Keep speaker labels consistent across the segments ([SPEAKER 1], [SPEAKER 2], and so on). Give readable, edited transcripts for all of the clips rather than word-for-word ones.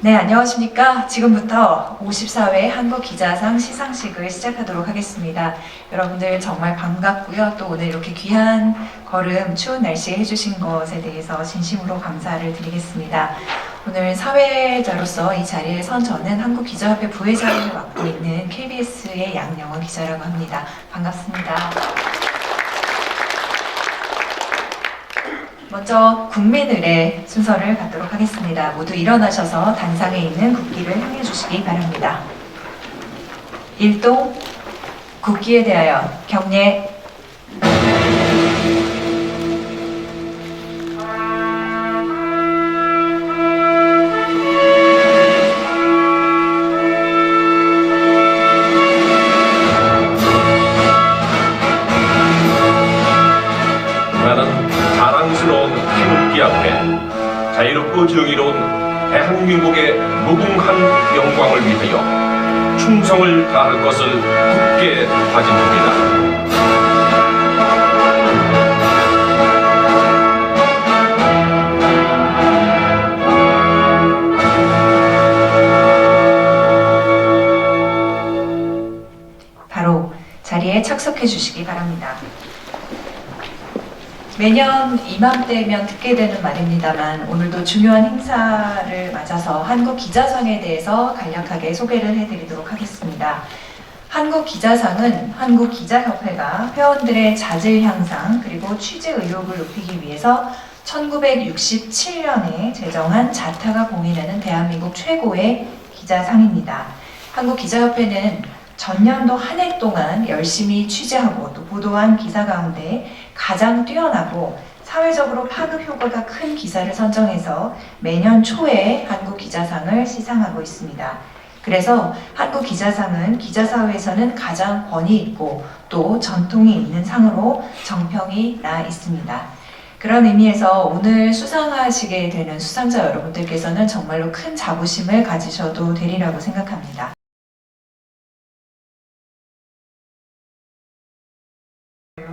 [SPEAKER 1] 네, 안녕하십니까. 지금부터 54회 한국기자상 시상식을 시작하도록 하겠습니다. 여러분들 정말 반갑고요. 또 오늘 이렇게 귀한 걸음, 추운 날씨에 해주신 것에 대해서 진심으로 감사를 드리겠습니다. 오늘 사회자로서 이 자리에 선 저는 한국기자협회 부회장을 맡고 있는 KBS의 양영원 기자라고 합니다. 반갑습니다. 먼저 국민의례 순서를 갖도록 하겠습니다. 모두 일어나셔서 단상에 있는 국기를 향해 주시기 바랍니다. 1동 국기에 대하여 경례.
[SPEAKER 2] 나는 자랑스러운 태극기 앞에 자유롭고 정의로운 대한민국의 무궁한 영광을 위하여 충성을 다할 것을 굳게 다짐합니다.
[SPEAKER 1] 바로 자리에 착석해 주시기 바랍니다. 매년 이맘때면 듣게 되는 말입니다만 오늘도 중요한 행사를 맞아서 한국기자상에 대해서 간략하게 소개를 해드리도록 하겠습니다. 한국기자상은 한국기자협회가 회원들의 자질 향상 그리고 취재 의욕을 높이기 위해서 1967년에 제정한 자타가 공인하는 대한민국 최고의 기자상입니다. 한국기자협회는 전년도 한 해 동안 열심히 취재하고 또 보도한 기사 가운데 가장 뛰어나고 사회적으로 파급 효과가 큰 기사를 선정해서 매년 초에 한국기자상을 시상하고 있습니다. 그래서 한국기자상은 기자사회에서는 가장 권위 있고 또 전통이 있는 상으로 정평이 나 있습니다. 그런 의미에서 오늘 수상하시게 되는 수상자 여러분들께서는 정말로 큰 자부심을 가지셔도 되리라고 생각합니다.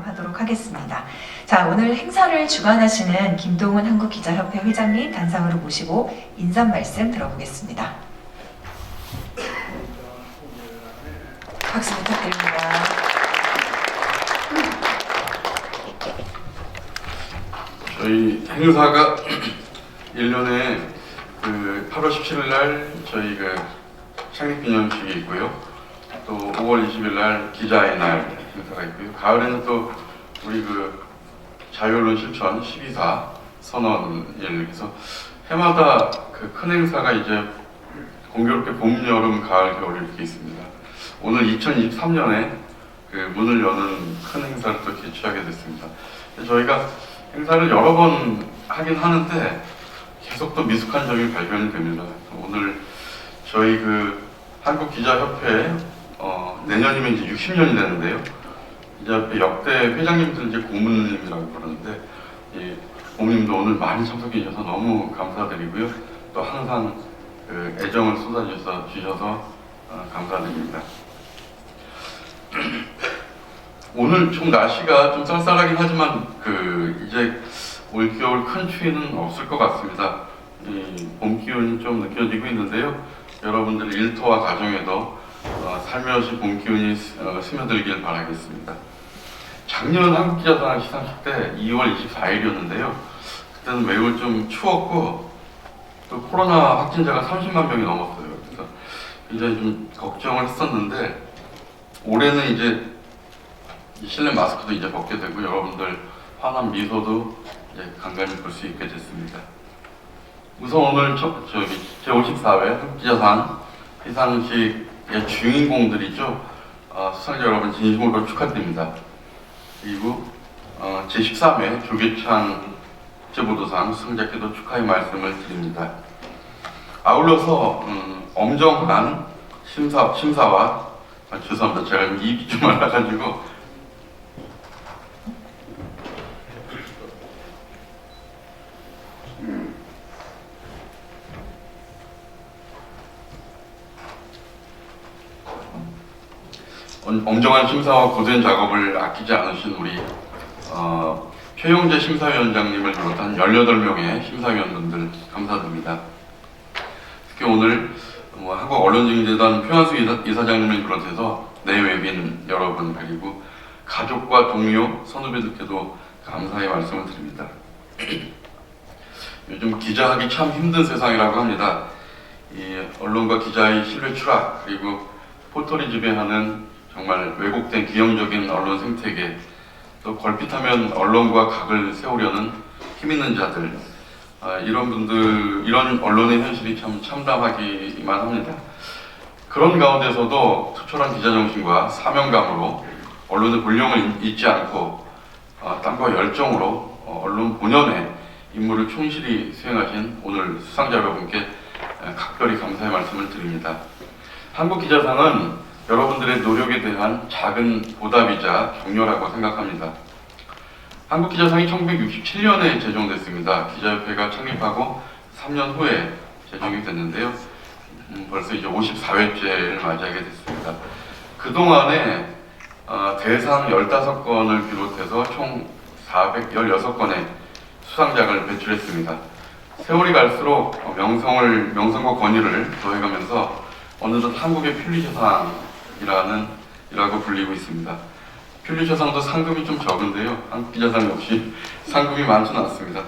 [SPEAKER 1] 하도록 하겠습니다. 자, 오늘 행사를 주관하시는 김동훈 한국기자협회 회장님 단상으로 모시고 인사 말씀 들어보겠습니다. 박수 부탁드립니다.
[SPEAKER 3] 저희 행사가 1년에 8월 17일 날 저희 창립기념식이 있고요. 또 5월 20일 날 기자의 날 행사가 있고요. 가을에는 또 우리 자유언론 실천 12사 선언을 해서 해마다 큰 행사가 이제 공교롭게 봄, 여름, 가을, 겨울 이렇게 있습니다. 오늘 2023년에 문을 여는 큰 행사를 또 개최하게 됐습니다. 저희가 행사를 여러 번 하긴 하는데 계속 또 미숙한 점이 발견이 됩니다. 오늘 저희 한국기자협회 내년이면 이제 60년이 되는데요. 이제 역대 회장님들 이제 고문님이라고 그러는데 고문님도 오늘 많이 참석해 주셔서 너무 감사드리고요. 또 항상 애정을 쏟아주셔서 감사드립니다. 오늘 좀 날씨가 좀 쌀쌀하긴 하지만 이제 올겨울 큰 추위는 없을 것 같습니다. 봄 기운이 좀 느껴지고 있는데요. 여러분들 일터와 가정에도 살며시 봄 기운이 스며들길 바라겠습니다. 작년 한국기자상 시상식 때 2월 24일이었는데요. 그때는 매우 좀 추웠고 또 코로나 확진자가 30만 명이 넘었어요. 그래서 굉장히 좀 걱정을 했었는데 올해는 이제 실내 마스크도 이제 벗게 되고 여러분들 환한 미소도 이제 간간히 볼 수 있게 됐습니다. 우선 오늘 제54회 한국기자상 시상식의 주인공들이죠. 수상자 여러분 진심으로 축하드립니다. 그리고 제13회 조계찬 국제보도상 수상자께도 축하의 말씀을 드립니다. 아울러서 엄정한 심사와 죄송합니다. 제가 입이 좀 말라가지고 엄정한 심사와 고된 작업을 아끼지 않으신 우리 최용재 심사위원장님을 비롯한 18명의 심사위원분들 감사드립니다. 특히 오늘 한국언론중재단 표한수 이사장님을 비롯해서 내외빈 여러분 그리고 가족과 동료, 선후배들께도 감사의 말씀을 드립니다. 요즘 기자하기 참 힘든 세상이라고 합니다. 이 언론과 기자의 신뢰 추락 그리고 포털이 지배하는 정말 왜곡된 기형적인 언론 생태계 또 걸핏하면 언론과 각을 세우려는 힘있는 자들 이런 분들 이런 언론의 현실이 참 참담하기만 합니다. 그런 가운데서도 투철한 기자 정신과 사명감으로 언론의 본령을 잊지 않고 땀과 열정으로 언론 본연의 임무를 충실히 수행하신 오늘 수상자 여러분께 각별히 감사의 말씀을 드립니다. 한국기자상은 여러분들의 노력에 대한 작은 보답이자 격려라고 생각합니다. 한국기자상이 1967년에 제정됐습니다. 기자협회가 창립하고 3년 후에 제정이 됐는데요. 벌써 이제 54회째를 맞이하게 됐습니다. 그동안에 대상 15건을 비롯해서 총 416건의 수상작을 배출했습니다. 세월이 갈수록 명성과 권위를 더해가면서 어느덧 한국의 퓰리처상이라고 불리고 있습니다. 퓰리처상도 상금이 좀 적은데요. 한국기자상 역시 상금이 많지는 않습니다.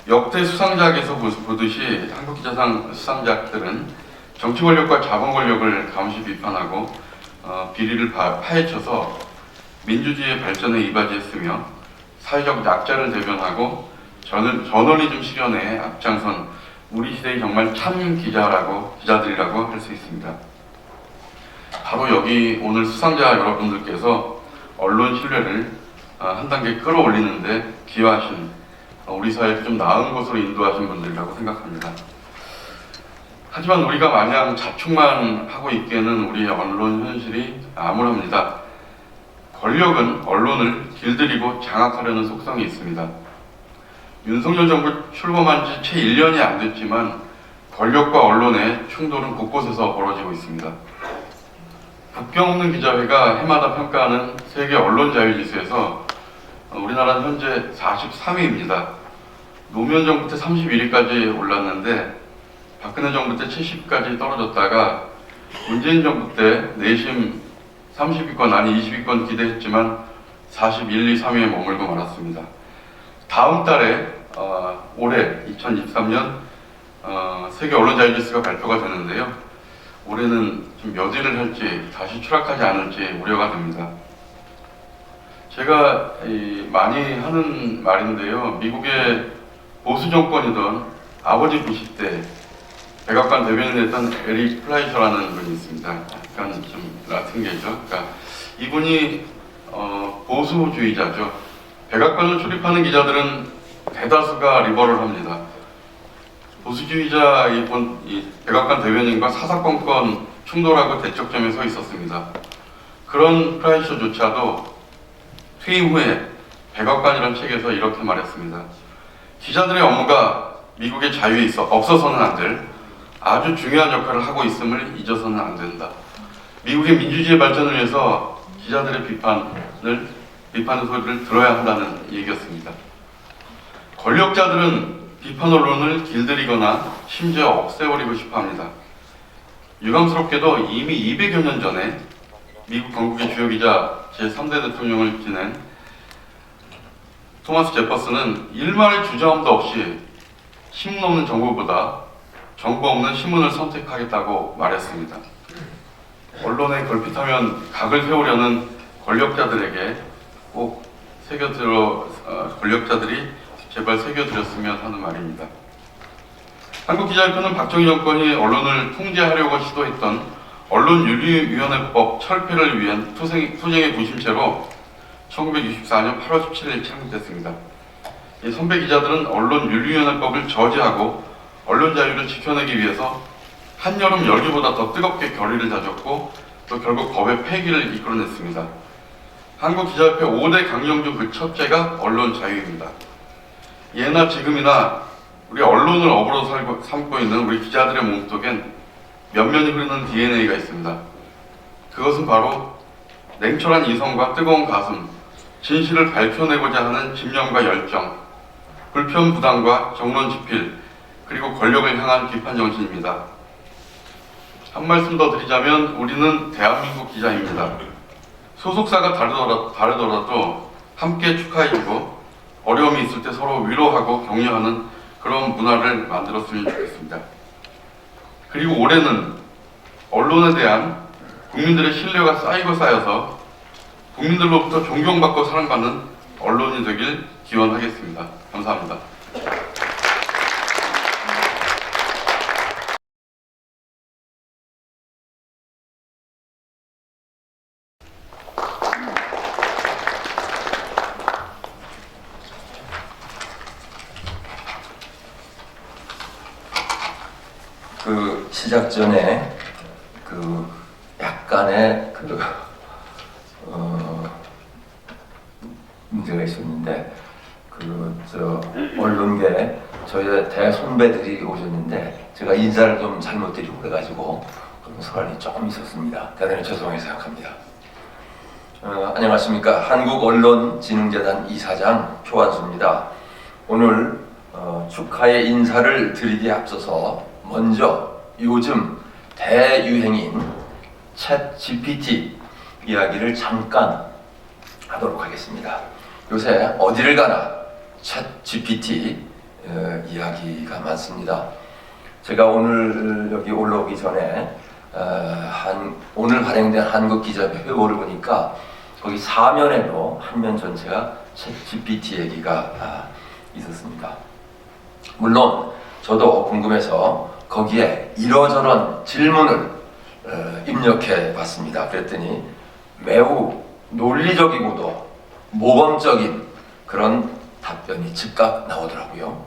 [SPEAKER 3] 역대 수상작에서 보듯이 한국기자상 수상작들은 정치 권력과 자본 권력을 감시 비판하고 비리를 파헤쳐서 민주주의의 발전에 이바지했으며 사회적 약자를 대변하고 저널리즘 실현에 앞장선 우리 시대의 정말 참 기자들이라고 할 수 있습니다. 바로 여기 오늘 수상자 여러분들께서 언론 신뢰를 한 단계 끌어올리는데 기여하신 우리 사회를 좀 나은 곳으로 인도하신 분들이라고 생각합니다. 하지만 우리가 마냥 자축만 하고 있기에는 우리의 언론 현실이 암울합니다. 권력은 언론을 길들이고 장악하려는 속성이 있습니다. 윤석열 정부 출범한 지 채 1년이 안 됐지만 권력과 언론의 충돌은 곳곳에서 벌어지고 있습니다. 국경 없는 기자회가 해마다 평가하는 세계 언론 자유지수에서 우리나라는 현재 43위입니다. 노무현 정부 때 31위까지 올랐는데 박근혜 정부 때 70위까지 떨어졌다가 문재인 정부 때 내심 30위권 아니 20위권 기대했지만 41, 2, 3위에 머물고 말았습니다. 다음 달에 올해 2023년 세계 언론 자유지수가 발표가 되는데요. 올해는 좀 몇 위를 할지 다시 추락하지 않을지 우려가 됩니다. 제가 많이 하는 말인데요. 미국의 보수 정권이던 아버지 부시 때 백악관 대변인을 했던 에릭 플라이셔라는 분이 있습니다. 약간 좀 라틴계죠. 그러니까 이분이 보수주의자죠. 백악관을 출입하는 기자들은 대다수가 리버럴합니다. 보수주의자 이 백악관 대변인과 사사건건 충돌하고 대척점에 서 있었습니다. 그런 플라이셔조차도 퇴임 후에 백악관이라는 책에서 이렇게 말했습니다. 기자들의 업무가 미국의 자유에 있어 없어서는 안 될 아주 중요한 역할을 하고 있음을 잊어서는 안 된다. 미국의 민주주의 발전을 위해서 기자들의 비판의 소리를 들어야 한다는 얘기였습니다. 권력자들은 비판 언론을 길들이거나 심지어 없애버리고 싶어합니다. 유감스럽게도 이미 200여 년 전에 미국 건국의 주요 기자 제3대 대통령을 지낸 토마스 제퍼슨은 일말의 주저함도 없이 신문 없는 정부보다 정보 없는 신문을 선택하겠다고 말했습니다. 언론에 걸핏하면 각을 세우려는 권력자들에게 꼭 권력자들이 제발 새겨드렸으면 하는 말입니다. 한국기자협회는 박정희 정권이 언론을 통제하려고 시도했던 언론윤리위원회법 철폐를 위한 투쟁의 구심체로 1964년 8월 17일 창립됐습니다. 이 선배 기자들은 언론윤리위원회법을 저지하고 언론 자유를 지켜내기 위해서 한여름 열기보다 더 뜨겁게 결의를 다졌고 또 결국 법의 폐기를 이끌어냈습니다. 한국기자협회 5대 강령 중 그 첫째가 언론 자유입니다. 예나 지금이나 우리 언론을 업으로 삼고 있는 우리 기자들의 몸속엔 면면이 흐르는 DNA가 있습니다. 그것은 바로 냉철한 이성과 뜨거운 가슴, 진실을 밝혀내고자 하는 집념과 열정, 불편부당과 정론지필, 그리고 권력을 향한 비판 정신입니다. 한 말씀 더 드리자면 우리는 대한민국 기자입니다. 소속사가 다르더라도 함께 축하해주고 어려움이 있을 때 서로 위로하고 격려하는 그런 문화를 만들었으면 좋겠습니다. 그리고 올해는 언론에 대한 국민들의 신뢰가 쌓이고 쌓여서 국민들로부터 존경받고 사랑받는 언론이 되길 기원하겠습니다. 감사합니다.
[SPEAKER 4] 그 시작 전에 그 약간의 문제가 있었는데 언론계 저희 대선배들이 오셨는데 제가 인사를 좀 잘못 드리고 그래가지고 그런 소란이 조금 있었습니다. 대단히 죄송하게 생각합니다. 안녕하십니까. 한국언론진흥재단 이사장 표완수입니다. 오늘 축하의 인사를 드리기에 앞서서 먼저 요즘 대유행인 챗 GPT 이야기를 잠깐 하도록 하겠습니다. 요새 어디를 가나 챗 GPT 이야기가 많습니다. 제가 오늘 여기 올라오기 전에 오늘 발행된 한국기자협회 회고를 보니까 거기 사면에도 한 면 전체가 챗 GPT 얘기가 있었습니다. 물론 저도 궁금해서 거기에 이러저런 질문을 입력해 봤습니다. 그랬더니 매우 논리적이고도 모범적인 그런 답변이 즉각 나오더라고요.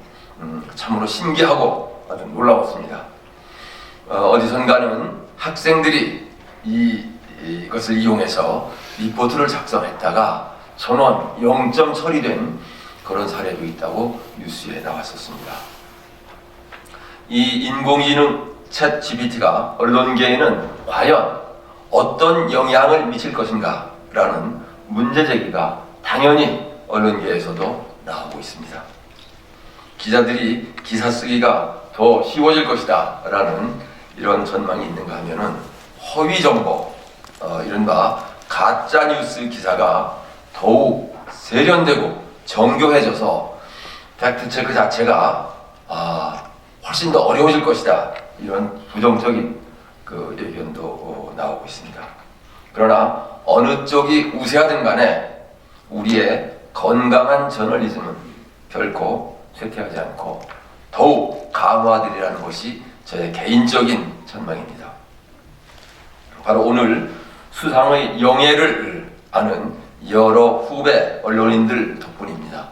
[SPEAKER 4] 참으로 신기하고 아주 놀라웠습니다. 어디선가는 학생들이 이것을 이용해서 리포트를 작성했다가 전원 0점 처리된 그런 사례도 있다고 뉴스에 나왔었습니다. 이 인공지능 챗 GPT가 언론계에는 과연 어떤 영향을 미칠 것인가 라는 문제 제기가 당연히 언론계에서도 나오고 있습니다. 기자들이 기사 쓰기가 더 쉬워질 것이다 라는 이런 전망이 있는가 하면은 허위 정보, 이른바 가짜 뉴스 기사가 더욱 세련되고 정교해져서 팩트 체크 자체가 훨씬 더 어려워질 것이다. 이런 부정적인 그 의견도 나오고 있습니다. 그러나 어느 쪽이 우세하든 간에 우리의 건강한 저널리즘은 결코 쇠퇴하지 않고 더욱 강화되리라는 것이 저의 개인적인 전망입니다. 바로 오늘 수상의 영예를 아는 여러 후배 언론인들 덕분입니다.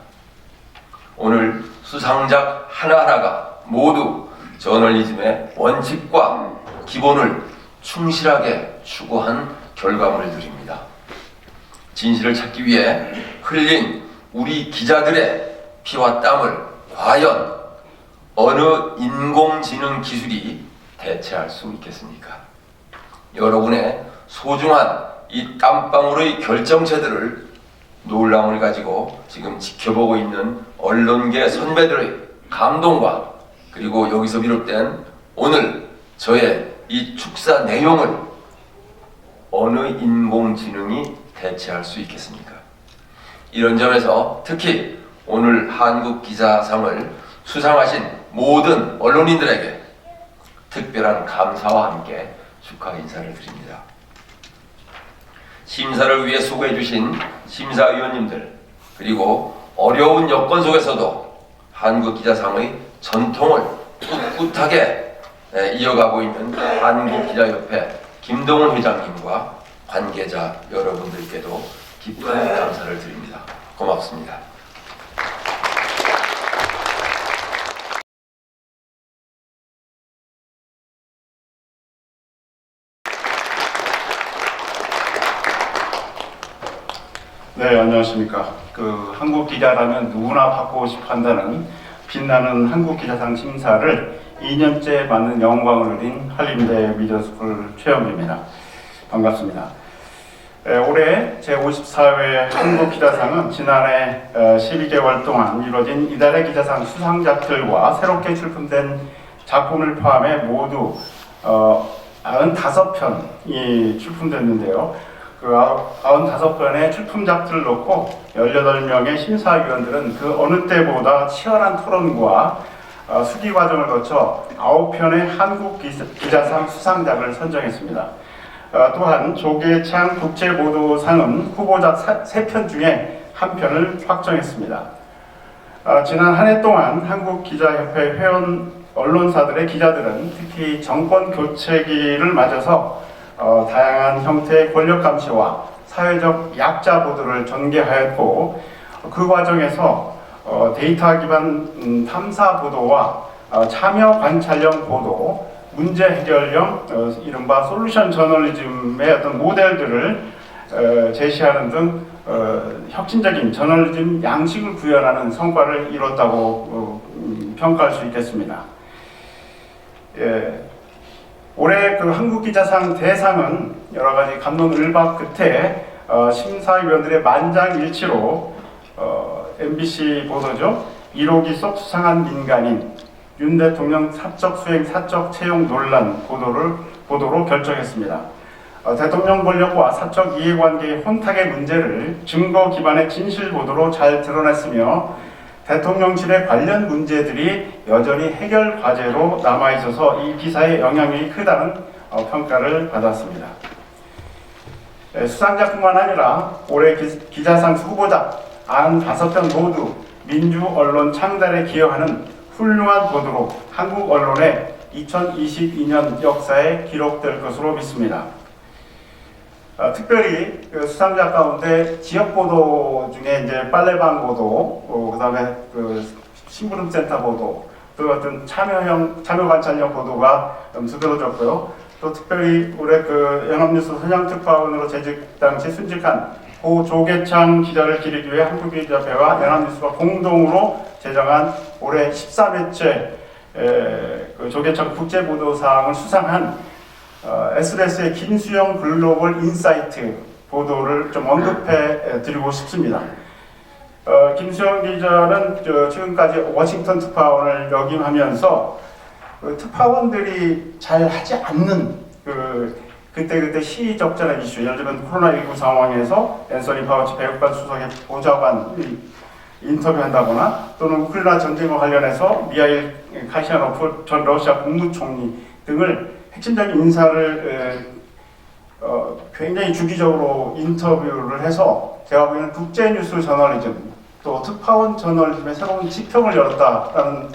[SPEAKER 4] 오늘 수상작 하나하나가 모두 저널리즘의 원칙과 기본을 충실하게 추구한 결과물들입니다. 진실을 찾기 위해 흘린 우리 기자들의 피와 땀을 과연 어느 인공지능 기술이 대체할 수 있겠습니까? 여러분의 소중한 이 땀방울의 결정체들을 놀라움을 가지고 지금 지켜보고 있는 언론계 선배들의 감동과 그리고 여기서 비롯된 오늘 저의 이 축사 내용을 어느 인공지능이 대체할 수 있겠습니까? 이런 점에서 특히 오늘 한국기자상을 수상하신 모든 언론인들에게 특별한 감사와 함께 축하 인사를 드립니다. 심사를 위해 수고해 주신 심사위원님들, 그리고 어려운 여건 속에서도 한국기자상의 전통을 꿋꿋하게 이어가고 있는 한국기자협회 김동훈 회장님과 관계자 여러분들께도 깊은 감사를 드립니다. 고맙습니다.
[SPEAKER 5] 네, 안녕하십니까. 한국기자라면 누구나 받고 싶어 한다는 빛나는 한국기자상 심사를 2년째 맡는 영광을 누린 한림대 미디어스쿨 최영규입니다. 반갑습니다. 올해 제54회 한국기자상은 지난해 12개월 동안 이루어진 이달의 기자상 수상작들과 새롭게 출품된 작품을 포함해 모두 95편이 출품됐는데요. 그 95편의 출품작들을 놓고 18명의 심사위원들은 그 어느 때보다 치열한 토론과 수기 과정을 거쳐 9편의 한국기자상 수상작을 선정했습니다. 또한 조계창 국제보도상은 후보작 3편 중에 1편을 확정했습니다. 지난 한 해 동안 한국기자협회 회원 언론사들의 기자들은 특히 정권 교체기를 맞아서 다양한 형태의 권력 감시와 사회적 약자 보도를 전개하였고, 그 과정에서 데이터 기반 탐사 보도와 참여 관찰형 보도, 문제 해결형 이른바 솔루션 저널리즘의 어떤 모델들을 제시하는 등 혁신적인 저널리즘 양식을 구현하는 성과를 이뤘다고 평가할 수 있겠습니다. 올해 그 한국기자상 대상은 여러 가지 감론을박 끝에 심사위원들의 만장일치로 MBC 보도죠. 1호기 속 수상한 민간인, 윤 대통령 사적 수행 사적 채용 논란 보도로 결정했습니다. 대통령 권력과 사적 이해관계의 혼탁의 문제를 증거 기반의 진실 보도로 잘 드러냈으며, 대통령실의 관련 문제들이 여전히 해결 과제로 남아있어서 이 기사의 영향력이 크다는 평가를 받았습니다. 수상작뿐만 아니라 올해 기자상 후보작 95편 모두 민주 언론 창달에 기여하는 훌륭한 보도로 한국 언론의 2022년 역사에 기록될 것으로 믿습니다. 특별히 그 수상작 가운데 지역 보도 중에 이제 빨래방 보도, 그다음에 그 심부름센터 보도, 또 어떤 참여 관찰형 보도가 두드러졌고요. 또 특별히 올해 그 연합뉴스 선양특파원으로 재직 당시 순직한 고 조계창 기자를 기리기 위해 한국기자협회와 연합뉴스가 공동으로 제정한 올해 13회째 그 조계창 국제보도상을 수상한 SBS의 김수영 글로벌 인사이트 보도를 좀 언급해 드리고 싶습니다. 김수영 기자는 지금까지 워싱턴 특파원을 역임하면서 그 특파원들이 잘 하지 않는 그때 시의적절한 이슈, 예를 들면 코로나19 상황에서 앤서니 파우치 백악관 수석의 보좌관이 인터뷰한다거나, 또는 우크라이나 전쟁과 관련해서 미하일 카시아노프 전 러시아 국무총리 등을 핵심적인 인사를 굉장히 주기적으로 인터뷰를 해서 제가 보기에는 국제뉴스 저널리즘, 또 특파원 저널리즘의 새로운 지평을 열었다라는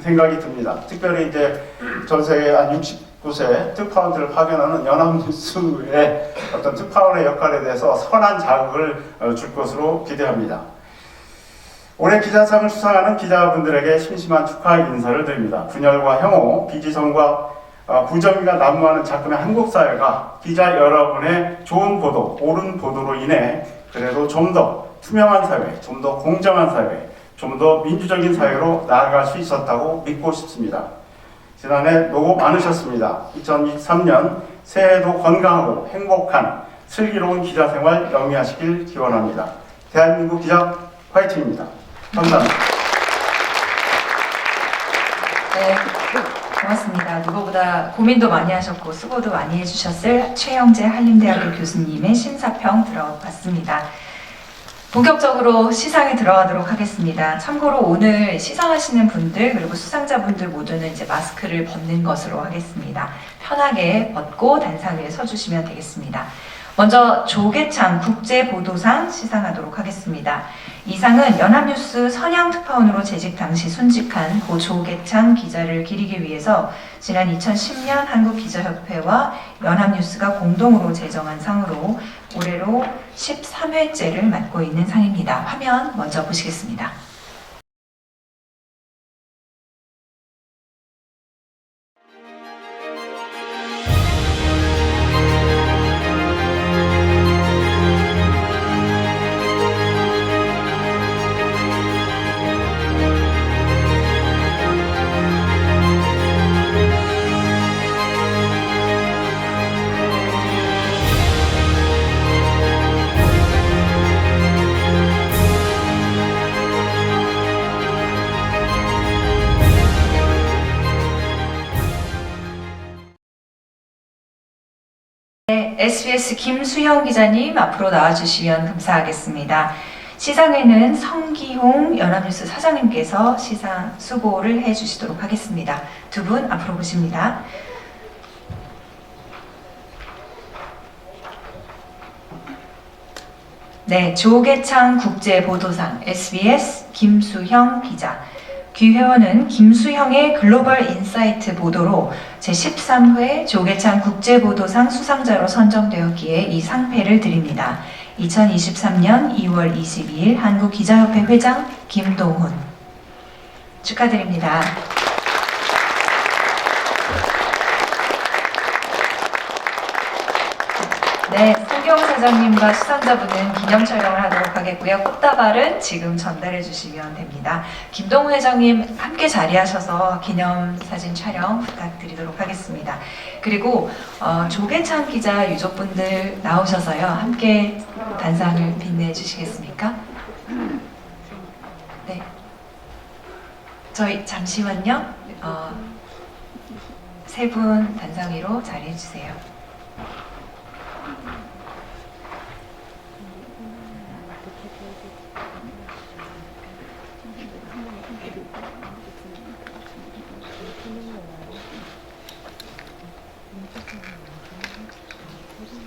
[SPEAKER 5] 생각이 듭니다. 특별히 이제 전 세계 한 69세 특파원들을 파견하는 연합뉴스의 어떤 특파원의 역할에 대해서 선한 자극을 줄 것으로 기대합니다. 올해 기자상을 수상하는 기자분들에게 심심한 축하 인사를 드립니다. 분열과 혐오, 비지성과 부정의가 난무하는 작금의 한국 사회가 기자 여러분의 좋은 보도, 옳은 보도로 인해 그래도 좀 더 투명한 사회, 좀 더 공정한 사회, 좀 더 민주적인 사회로 나아갈 수 있었다고 믿고 싶습니다. 지난해 노고 많으셨습니다. 2023년 새해에도 건강하고 행복한 슬기로운 기자 생활 영위하시길 기원합니다. 대한민국 기자 화이팅입니다. 감사합니다.
[SPEAKER 1] 네, 고맙습니다. 누구보다 고민도 많이 하셨고 수고도 많이 해주셨을 최영재 한림대학교 교수님의 심사평 들어봤습니다. 본격적으로 시상에 들어가도록 하겠습니다. 참고로 오늘 시상하시는 분들 그리고 수상자분들 모두는 이제 마스크를 벗는 것으로 하겠습니다. 편하게 벗고 단상 위에 서주시면 되겠습니다. 먼저 조계창 국제보도상 시상하도록 하겠습니다. 이 상은 연합뉴스 선양특파원으로 재직 당시 순직한 고 조계창 기자를 기리기 위해서 지난 2010년 한국기자협회와 연합뉴스가 공동으로 제정한 상으로 올해로 13회째를 맡고 있는 상입니다. 화면 먼저 보시겠습니다. 네, SBS 김수형 기자님 앞으로 나와주시면 감사하겠습니다. 시상에는 성기홍 연합뉴스 사장님께서 시상 수고를 해주시도록 하겠습니다. 두 분 앞으로 모십니다. 네, 조계창 국제보도상 SBS 김수형 기자. 귀회원은 김수형의 글로벌 인사이트 보도로 제13회 조계창 국제보도상 수상자로 선정되었기에 이 상패를 드립니다. 2023년 2월 22일 한국기자협회 회장 김동훈. 축하드립니다. 네, 성경 사장님과 수상자분은 기념 촬영을 하도록 하겠고요. 꽃다발은 지금 전달해 주시면 됩니다. 김동훈 회장님 함께 자리하셔서 기념 사진 촬영 부탁드리도록 하겠습니다. 그리고 조계찬 기자 유족분들 나오셔서요. 함께 단상을 빛내 주시겠습니까? 네. 저희 잠시만요. 세 분 단상 위로 자리해 주세요.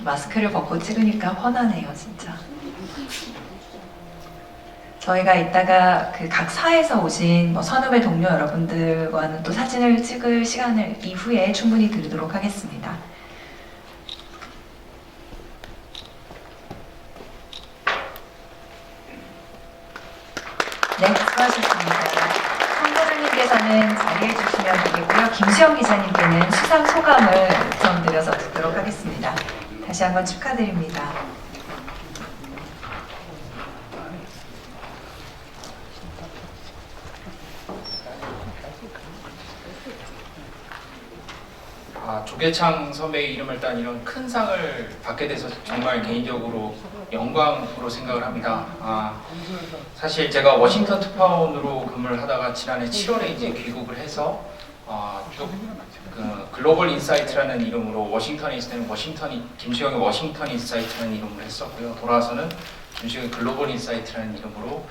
[SPEAKER 1] 마스크를 벗고 찍으니까 훤하네요, 진짜. 저희가 이따가 그 각 사에서 오신 선후배 동료 여러분들과는 또 사진을 찍을 시간을 이후에 충분히 드리도록 하겠습니다. 네, 수고하셨습니다. 성 사장님께서는 자리해 주시면 되겠고요. 김수영 기자님께는 수상 소감을 우선드려서 듣도록 하겠습니다. 다시 한번 축하드립니다.
[SPEAKER 6] 조계창 선배의 이름을 딴 이런 큰 상을 받게 돼서 정말 개인적으로 영광으로 생각을 합니다. 사실 제가 워싱턴 특파원으로 근무를 하다가 지난해 7월에 이제 귀국을 해서 쭉 글로벌 인사이트라는 이름으로 워싱턴에 있을 때는 김수영의 워싱턴 인사이트라는 이름으로 했었고요. 돌아와서는 김수영의 글로벌 인사이트라는 이름으로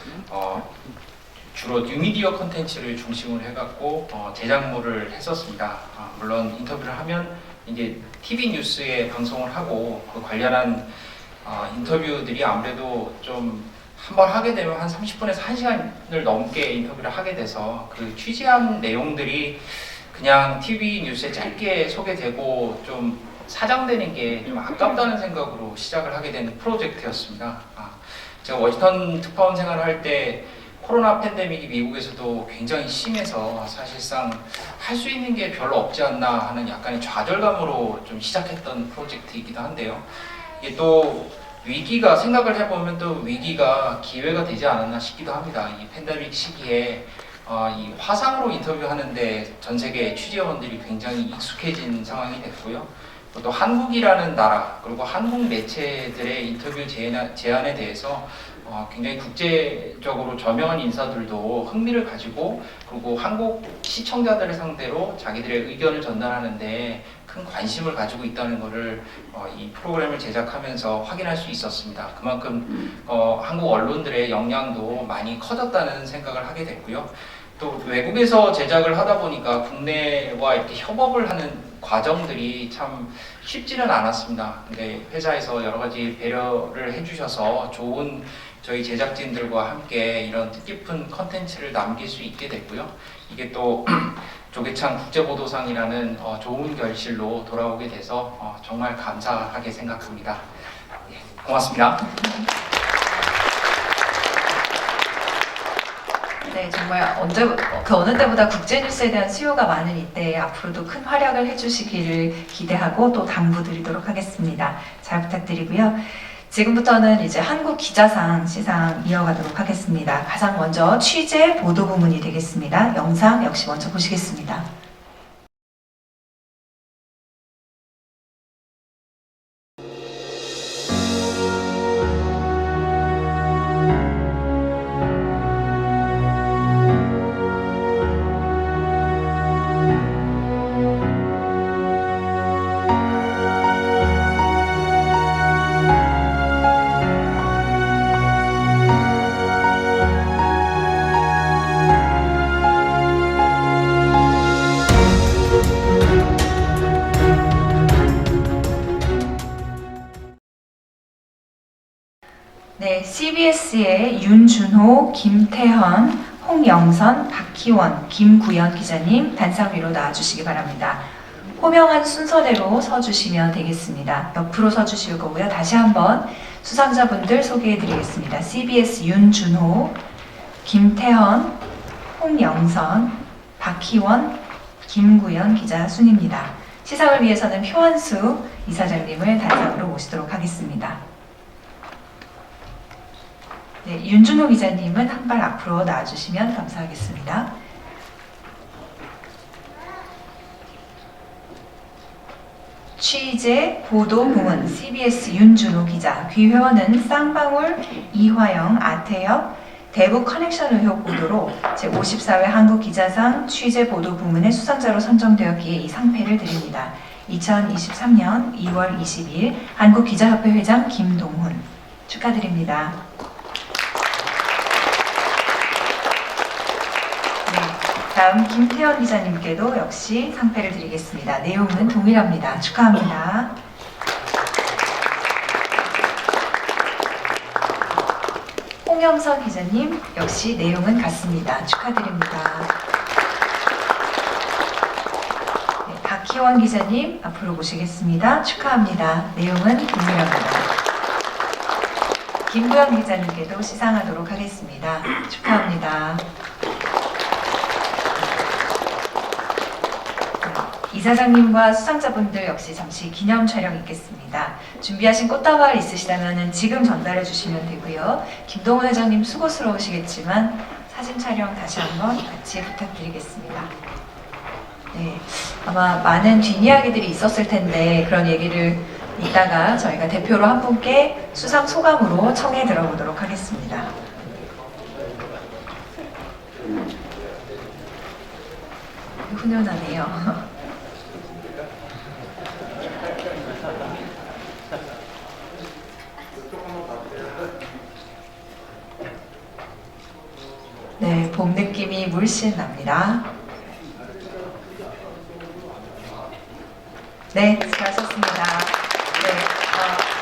[SPEAKER 6] 주로 뉴미디어 콘텐츠를 중심으로 해갖고 제작물을 했었습니다. 물론 인터뷰를 하면 이제 TV 뉴스에 방송을 하고 그 관련한 인터뷰들이 아무래도 좀 한 번 하게 되면 한 30분에서 1시간을 넘게 인터뷰를 하게 돼서 그 취재한 내용들이 그냥 TV 뉴스에 짧게 소개되고 좀 사장되는 게 좀 아깝다는 생각으로 시작을 하게 된 프로젝트였습니다. 제가 워싱턴 특파원 생활을 할 때 코로나 팬데믹이 미국에서도 굉장히 심해서 사실상 할 수 있는 게 별로 없지 않나 하는 약간의 좌절감으로 좀 시작했던 프로젝트이기도 한데요. 이게 또 위기가 생각을 해보면 또 위기가 기회가 되지 않았나 싶기도 합니다. 이 팬데믹 시기에 이 화상으로 인터뷰하는데 전 세계 취재원들이 굉장히 익숙해진 상황이 됐고요. 또 한국이라는 나라 그리고 한국 매체들의 인터뷰 제안에 대해서 굉장히 국제적으로 저명한 인사들도 흥미를 가지고 그리고 한국 시청자들을 상대로 자기들의 의견을 전달하는데 큰 관심을 가지고 있다는 것을 이 프로그램을 제작하면서 확인할 수 있었습니다. 그만큼 한국 언론들의 역량도 많이 커졌다는 생각을 하게 됐고요. 또 외국에서 제작을 하다 보니까 국내와 이렇게 협업을 하는 과정들이 참 쉽지는 않았습니다. 근데 회사에서 여러 가지 배려를 해주셔서 좋은 저희 제작진들과 함께 이런 뜻깊은 컨텐츠를 남길 수 있게 됐고요. 이게 또 조계창 국제보도상이라는 좋은 결실로 돌아오게 돼서 정말 감사하게 생각합니다. 예, 고맙습니다.
[SPEAKER 1] 네, 정말 그 어느 때보다 국제뉴스에 대한 수요가 많은 이때에 앞으로도 큰 활약을 해주시기를 기대하고 또 당부드리도록 하겠습니다. 잘 부탁드리고요. 지금부터는 이제 한국 기자상 시상 이어가도록 하겠습니다. 가장 먼저 취재 보도 부문이 되겠습니다. 영상 역시 먼저 보시겠습니다. CBS의 윤준호, 김태현, 홍영선, 박희원, 김구현 기자님 단상 위로 나와주시기 바랍니다. 호명한 순서대로 서주시면 되겠습니다. 옆으로 서주실 거고요. 다시 한번 수상자분들 소개해드리겠습니다. CBS 윤준호, 김태현, 홍영선, 박희원, 김구현 기자 순입니다. 시상을 위해서는 표한수 이사장님을 단상으로 모시도록 하겠습니다. 네, 윤준호 기자님은 한 발 앞으로 나와주시면 감사하겠습니다. 취재, 보도, 부문 CBS 윤준호 기자, 귀회원은 쌍방울, 이화영, 아태혁, 대북 커넥션 의혹 보도로 제54회 한국기자상 취재 보도 부문의 수상자로 선정되었기에 이 상패를 드립니다. 2023년 2월 22일 한국기자협회 회장 김동훈 축하드립니다. 네, 다음 김태현 기자님께도 역시 상패를 드리겠습니다. 내용은 동일합니다. 축하합니다. 홍영선 기자님 역시 내용은 같습니다. 축하드립니다. 네, 박희원 기자님 앞으로 모시겠습니다. 축하합니다. 내용은 동일합니다. 김구현 기자님께도 시상하도록 하겠습니다. 축하합니다. 이사장님과 수상자분들 역시 잠시 기념 촬영 있겠습니다. 준비하신 꽃다발 있으시다면 지금 전달해 주시면 되고요. 김동훈 회장님 수고스러우시겠지만 사진 촬영 다시 한번 같이 부탁드리겠습니다. 네, 아마 많은 뒷이야기들이 있었을 텐데 그런 얘기를 이따가 저희가 대표로 한 분께 수상 소감으로 청해 들어보도록 하겠습니다. 훈훈하네요. 네, 봄 느낌이 물씬 납니다. 네, 수고하셨습니다. 네,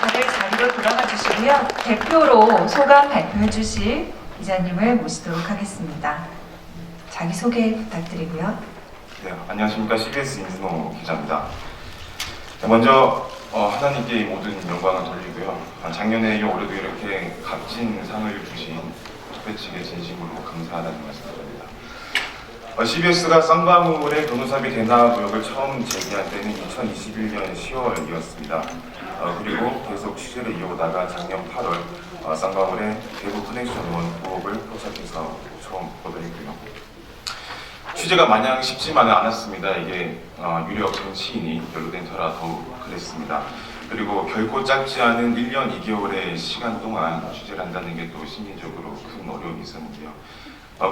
[SPEAKER 1] 다들 자리로 돌아가 주시고요. 대표로 소감 발표해 주실 기자님을 모시도록 하겠습니다. 자기소개 부탁드리고요.
[SPEAKER 7] 네, 안녕하십니까. CBS 임순호 기자입니다. 네, 먼저 하나님께 이 모든 영광을 돌리고요. 작년에 이어 올해도 이렇게 값진 상을 주신 특별측에 진심으로 감사하다는 말씀드립니다. CBS가 쌍방울의 변호사비 대납 의혹을 처음 제기한 때는 2021년 10월이었습니다. 그리고 계속 취재를 이어오다가 작년 8월 쌍방울의 대북 커넥션 의혹을 포착해서 처음 보도했고요. 취재가 마냥 쉽지만은 않았습니다. 이게 유력 정치인이 연루된 터라 더욱 그랬습니다. 그리고 결코 짧지 않은 1년 2개월의 시간 동안 취재를 한다는 게 또 심리적으로 큰 어려움이 있었는데요.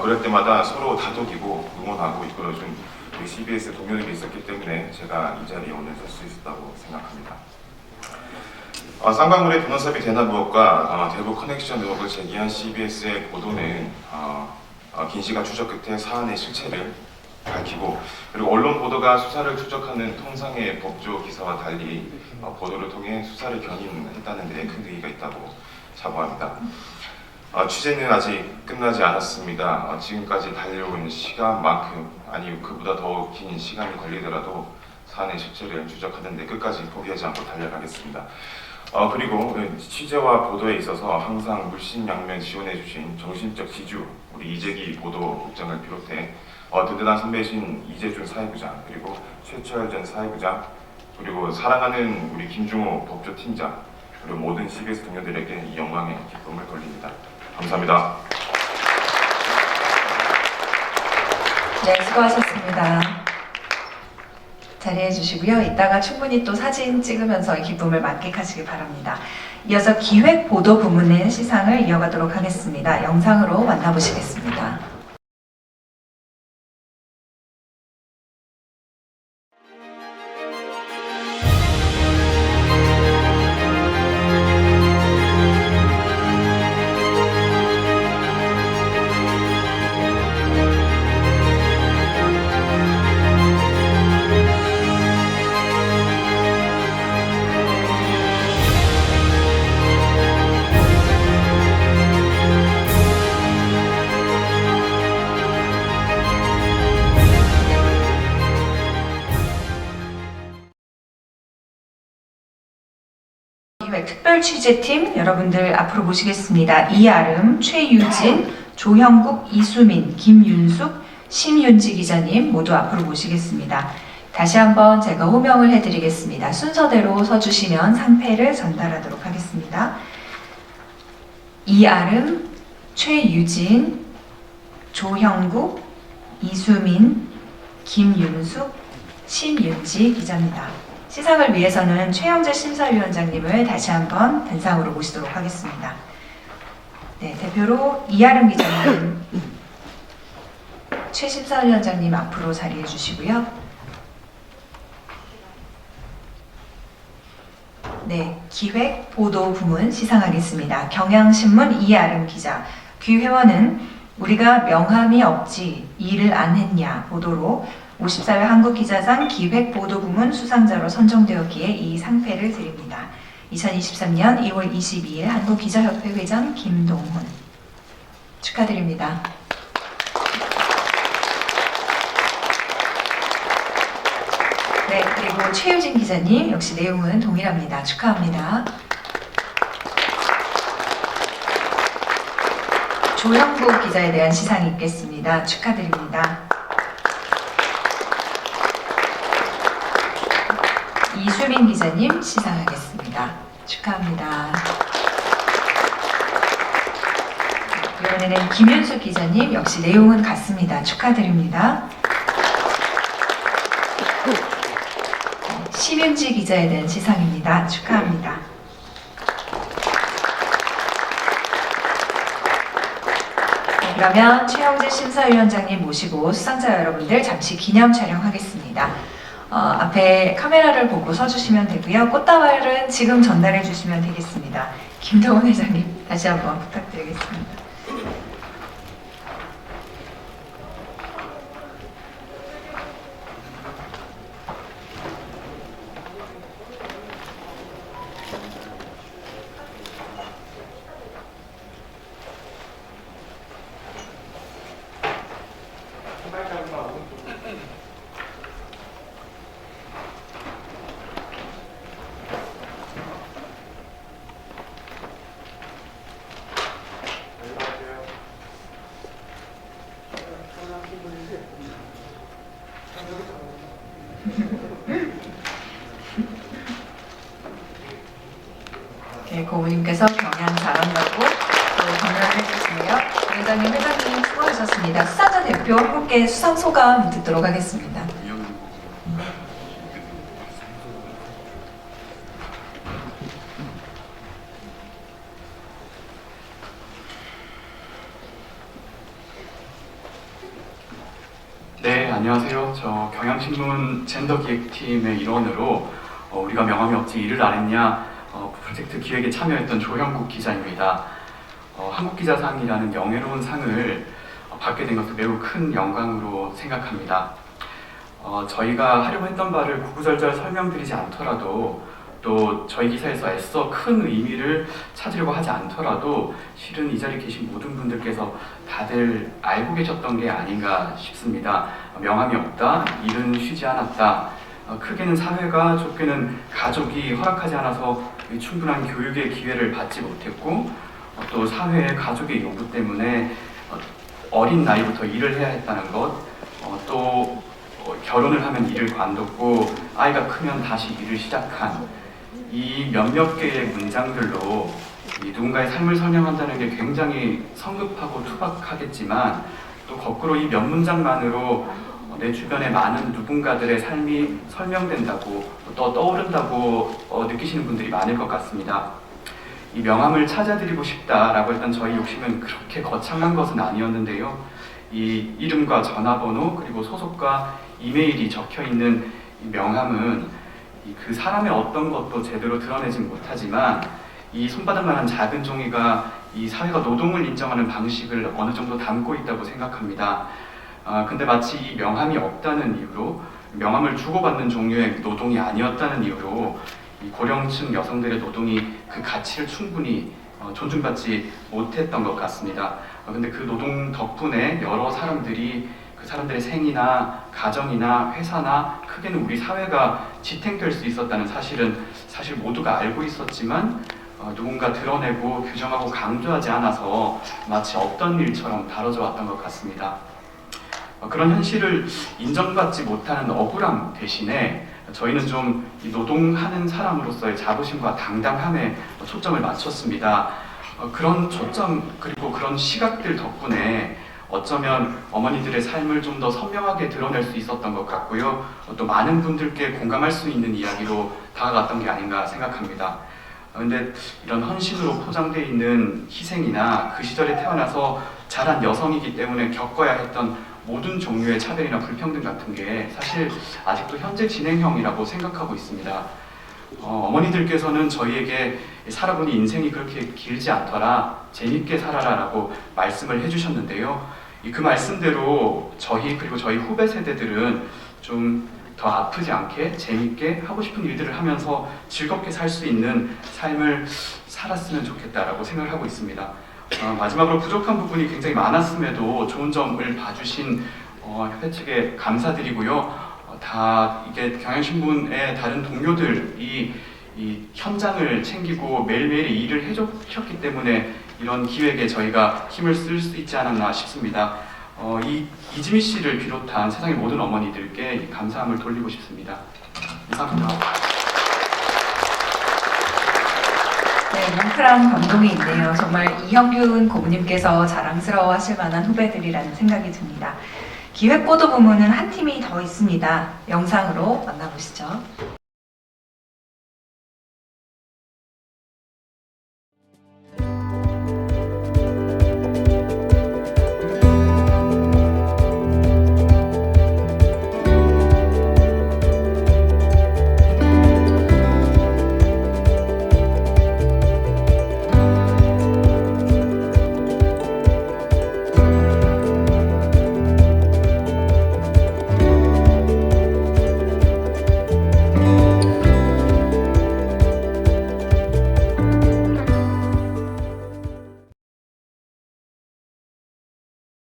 [SPEAKER 7] 그럴 때마다 서로 다독이고 응원하고 이끌어준 우리 CBS 동료들이 있었기 때문에 제가 이 자리에 오늘 설 수 있었다고 생각합니다. 쌍방울의 변호사비 대납 의혹과 대북 커넥션 의혹을 제기한 CBS의 보도는 긴 시간 추적 끝에 사안의 실체를 밝히고 그리고 언론 보도가 수사를 추적하는 통상의 법조 기사와 달리 보도를 통해 수사를 견인했다는 데 큰 의의가 있다고 자부합니다. 취재는 아직 끝나지 않았습니다. 지금까지 달려온 시간만큼 아니 그보다 더 긴 시간이 걸리더라도 사안의 실체를 추적하는 데 끝까지 포기하지 않고 달려가겠습니다. 그리고 취재와 보도에 있어서 항상 물심양면 지원해 주신 정신적 지주 우리 이재기 보도국장을 비롯해 든든한 선배이신 이재준 사회부장 그리고 최철 전 사회부장 그리고 사랑하는 우리 김중호 법조팀장 그리고 모든 CBS 동료들에게 이 영광의 기쁨을 돌립니다. 감사합니다.
[SPEAKER 1] 네, 수고하셨습니다. 자리해 주시고요. 이따가 충분히 또 사진 찍으면서 이 기쁨을 만끽하시기 바랍니다. 이어서 기획 보도 부문의 시상을 이어가도록 하겠습니다. 영상으로 만나보시겠습니다. 6월 특별 취재팀 여러분들 앞으로 모시겠습니다. 이아름, 최유진, 조형국, 이수민, 김윤숙, 심윤지 기자님 모두 앞으로 모시겠습니다. 다시 한번 제가 호명을 해드리겠습니다. 순서대로 서주시면 상패를 전달하도록 하겠습니다. 이아름, 최유진, 조형국, 이수민, 김윤숙, 심윤지 기자입니다. 시상을 위해서는 최영재 심사위원장님을 다시 한번 단상으로 모시도록 하겠습니다. 네, 대표로 이아름 기자님, 최 심사위원장님 앞으로 자리해 주시고요. 네, 기획 보도 부문 시상하겠습니다. 경향신문 이아름 기자. 귀회원은 우리가 명함이 없지 일을 안 했냐 보도로 54회 한국기자상 기획보도부문 수상자로 선정되었기에 이 상패를 드립니다. 2023년 2월 22일 한국기자협회 회장 김동훈 축하드립니다. 네, 그리고 최유진 기자님 역시 내용은 동일합니다. 축하합니다. 조형국 기자에 대한 시상이 있겠습니다. 축하드립니다. 이수민 기자님 시상하겠습니다. 축하합니다. 이번에는 김윤숙 기자님 역시 내용은 같습니다. 축하드립니다. 심윤지 기자에 대한 시상입니다. 축하합니다. 그러면 최영재 심사위원장님 모시고 수상자 여러분들 잠시 기념 촬영하겠습니다. 앞에 카메라를 보고 서주시면 되고요. 꽃다발은 지금 전달해 주시면 되겠습니다. 김동훈 회장님 다시 한번 부탁드리겠습니다. 네, 고모님께서 경향 잘한다고 격려를 해주시네요. 위원장님, 회장님 수고하셨습니다. 수상자 대표 함께 수상 소감 듣도록 하겠습니다.
[SPEAKER 8] 네, 안녕하세요. 저 경향신문 젠더기획팀의 일원으로 우리가 명함이 없지 일을 안 했냐 프로젝트 기획에 참여했던 조형국 기자입니다. 한국기자상이라는 영예로운 상을 받게 된 것은 매우 큰 영광으로 생각합니다. 저희가 하려고 했던 바를 구구절절 설명드리지 않더라도 또 저희 기사에서 애써 큰 의미를 찾으려고 하지 않더라도 실은 이 자리에 계신 모든 분들께서 다들 알고 계셨던 게 아닌가 싶습니다. 명함이 없다, 일은 쉬지 않았다, 크게는 사회가, 좁게는 가족이 허락하지 않아서 충분한 교육의 기회를 받지 못했고 또 사회의 가족의 요구 때문에 어린 나이부터 일을 해야 했다는 것, 또 결혼을 하면 일을 관뒀고 아이가 크면 다시 일을 시작한 이 몇몇 개의 문장들로 누군가의 삶을 설명한다는 게 굉장히 성급하고 투박하겠지만 또 거꾸로 이 몇 문장만으로 내 주변의 많은 누군가들의 삶이 설명된다고 또 떠오른다고 느끼시는 분들이 많을 것 같습니다. 이 명함을 찾아드리고 싶다라고 했던 저희 욕심은 그렇게 거창한 것은 아니었는데요. 이 이름과 전화번호 그리고 소속과 이메일이 적혀있는 이 명함은 그 사람의 어떤 것도 제대로 드러내진 못하지만 이 손바닥만한 작은 종이가 이 사회가 노동을 인정하는 방식을 어느 정도 담고 있다고 생각합니다. 근데 마치 이 명함이 없다는 이유로 명함을 주고받는 종류의 노동이 아니었다는 이유로 이 고령층 여성들의 노동이 그 가치를 충분히 존중받지 못했던 것 같습니다. 근데 그 노동 덕분에 여러 사람들이 그 그 사람들의 생이나 가정이나 회사나 크게는 우리 사회가 지탱될 수 있었다는 사실은 사실 모두가 알고 있었지만 누군가 드러내고 규정하고 강조하지 않아서 마치 없던 일처럼 다뤄져 왔던 것 같습니다. 그런 현실을 인정받지 못하는 억울함 대신에 저희는 좀 이 노동하는 사람으로서의 자부심과 당당함에 초점을 맞췄습니다. 그런 초점 그리고 그런 시각들 덕분에 어쩌면 어머니들의 삶을 좀 더 선명하게 드러낼 수 있었던 것 같고요. 또 많은 분들께 공감할 수 있는 이야기로 다가갔던 게 아닌가 생각합니다. 근데 이런 헌신으로 포장되어 있는 희생이나 그 시절에 태어나서 자란 여성이기 때문에 겪어야 했던 모든 종류의 차별이나 불평등 같은 게 사실 아직도 현재 진행형이라고 생각하고 있습니다. 어머니들께서는 저희에게 살아보니 인생이 그렇게 길지 않더라, 재밌게 살아라 라고 말씀을 해주셨는데요. 그 말씀대로 저희 그리고 저희 후배 세대들은 좀 더 아프지 않게 재밌게 하고 싶은 일들을 하면서 즐겁게 살 수 있는 삶을 살았으면 좋겠다라고 생각을 하고 있습니다. 마지막으로 부족한 부분이 굉장히 많았음에도 좋은 점을 봐주신 협회 측에 감사드리고요. 다 이게 경향신문의 다른 동료들이 이 현장을 챙기고 매일매일 일을 해주셨기 때문에 이런 기획에 저희가 힘을 쓸 수 있지 않았나 싶습니다. 이지미 씨를 비롯한 세상의 모든 어머니들께 이 감사함을 돌리고 싶습니다. 이상입니다.
[SPEAKER 1] 네, 뭉클한 감동이 있네요. 정말 이형균 고모님께서 자랑스러워하실 만한 후배들이라는 생각이 듭니다. 기획보도 부문은 한 팀이 더 있습니다. 영상으로 만나보시죠.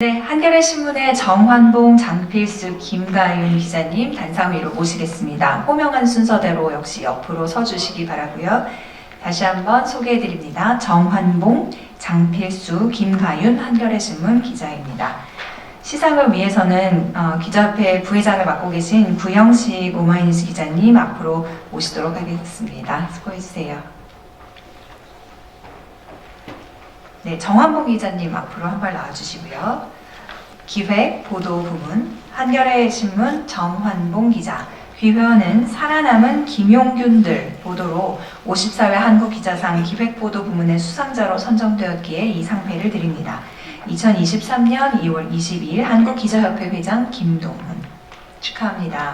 [SPEAKER 1] 네, 한겨레신문의 정환봉, 장필수, 김가윤 기자님 단상 위로 모시겠습니다. 호명한 순서대로 역시 옆으로 서주시기 바라고요. 다시 한번 소개해드립니다. 정환봉, 장필수, 김가윤 한겨레신문 기자입니다. 시상을 위해서는 기자협회 부회장을 맡고 계신 구영식 오마이뉴스 기자님 앞으로 모시도록 하겠습니다. 수고해주세요. 네, 정환봉 기자님 앞으로 한 발 나와주시고요. 기획, 보도 부문, 한겨레신문 정환봉 기자, 귀회원은 살아남은 김용균들 보도로 54회 한국기자상 기획보도 부문의 수상자로 선정되었기에 이 상패를 드립니다. 2023년 2월 22일 한국기자협회 회장 김동훈 축하합니다.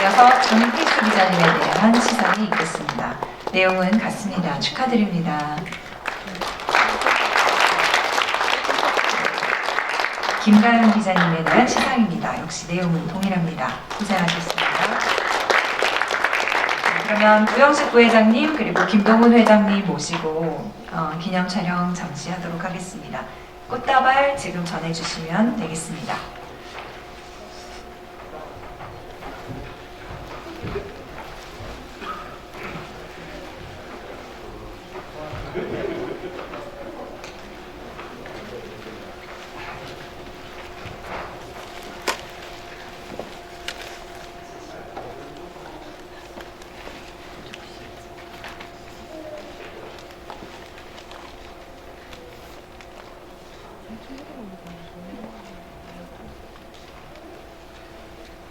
[SPEAKER 1] 이어서 정필수 기자님에 대한 시상이 있겠습니다. 내용은 같습니다. 축하드립니다. 김가연 기자님에 대한 시상입니다. 역시 내용은 동일합니다. 고생하셨습니다. 그러면 구영식 부회장님 그리고 김동훈 회장님 모시고 기념 촬영 잠시 하도록 하겠습니다. 꽃다발 지금 전해주시면 되겠습니다.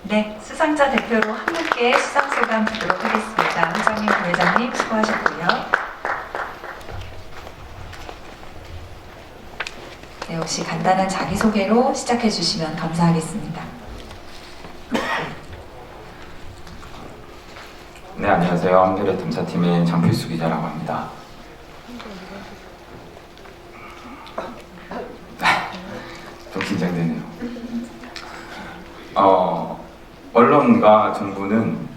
[SPEAKER 1] 네, 수상자 대표로 한 분께 수상소감 듣도록 하겠습니다. 회장님, 부회장님 수고하셨고요. 네, 역시 간단한 자기소개로 시작해 주시면 감사하겠습니다.
[SPEAKER 9] 네, 안녕하세요. 한겨레 탐사팀의 장필수 기자라고 합니다. 좀 긴장되네요. 언론과 정부는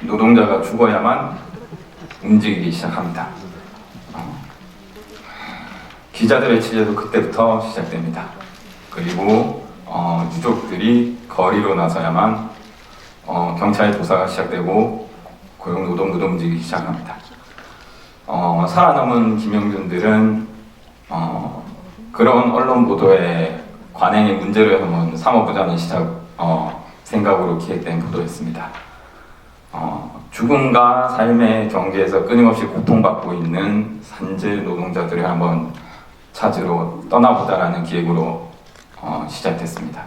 [SPEAKER 9] 노동자가 죽어야만 움직이기 시작합니다. 기자들의 취재도 그때부터 시작됩니다. 그리고 유족들이 거리로 나서야만 경찰의 조사가 시작되고 고용노동부도 움직이기 시작합니다. 살아남은 김영준들은 그런 언론 보도에 관행의 문제를 한번 삼아보자는 생각으로 기획된 보도였습니다. 죽음과 삶의 경계에서 끊임없이 고통받고 있는 산재 노동자들을 한번 찾으러 떠나보자라는 기획으로 시작됐습니다.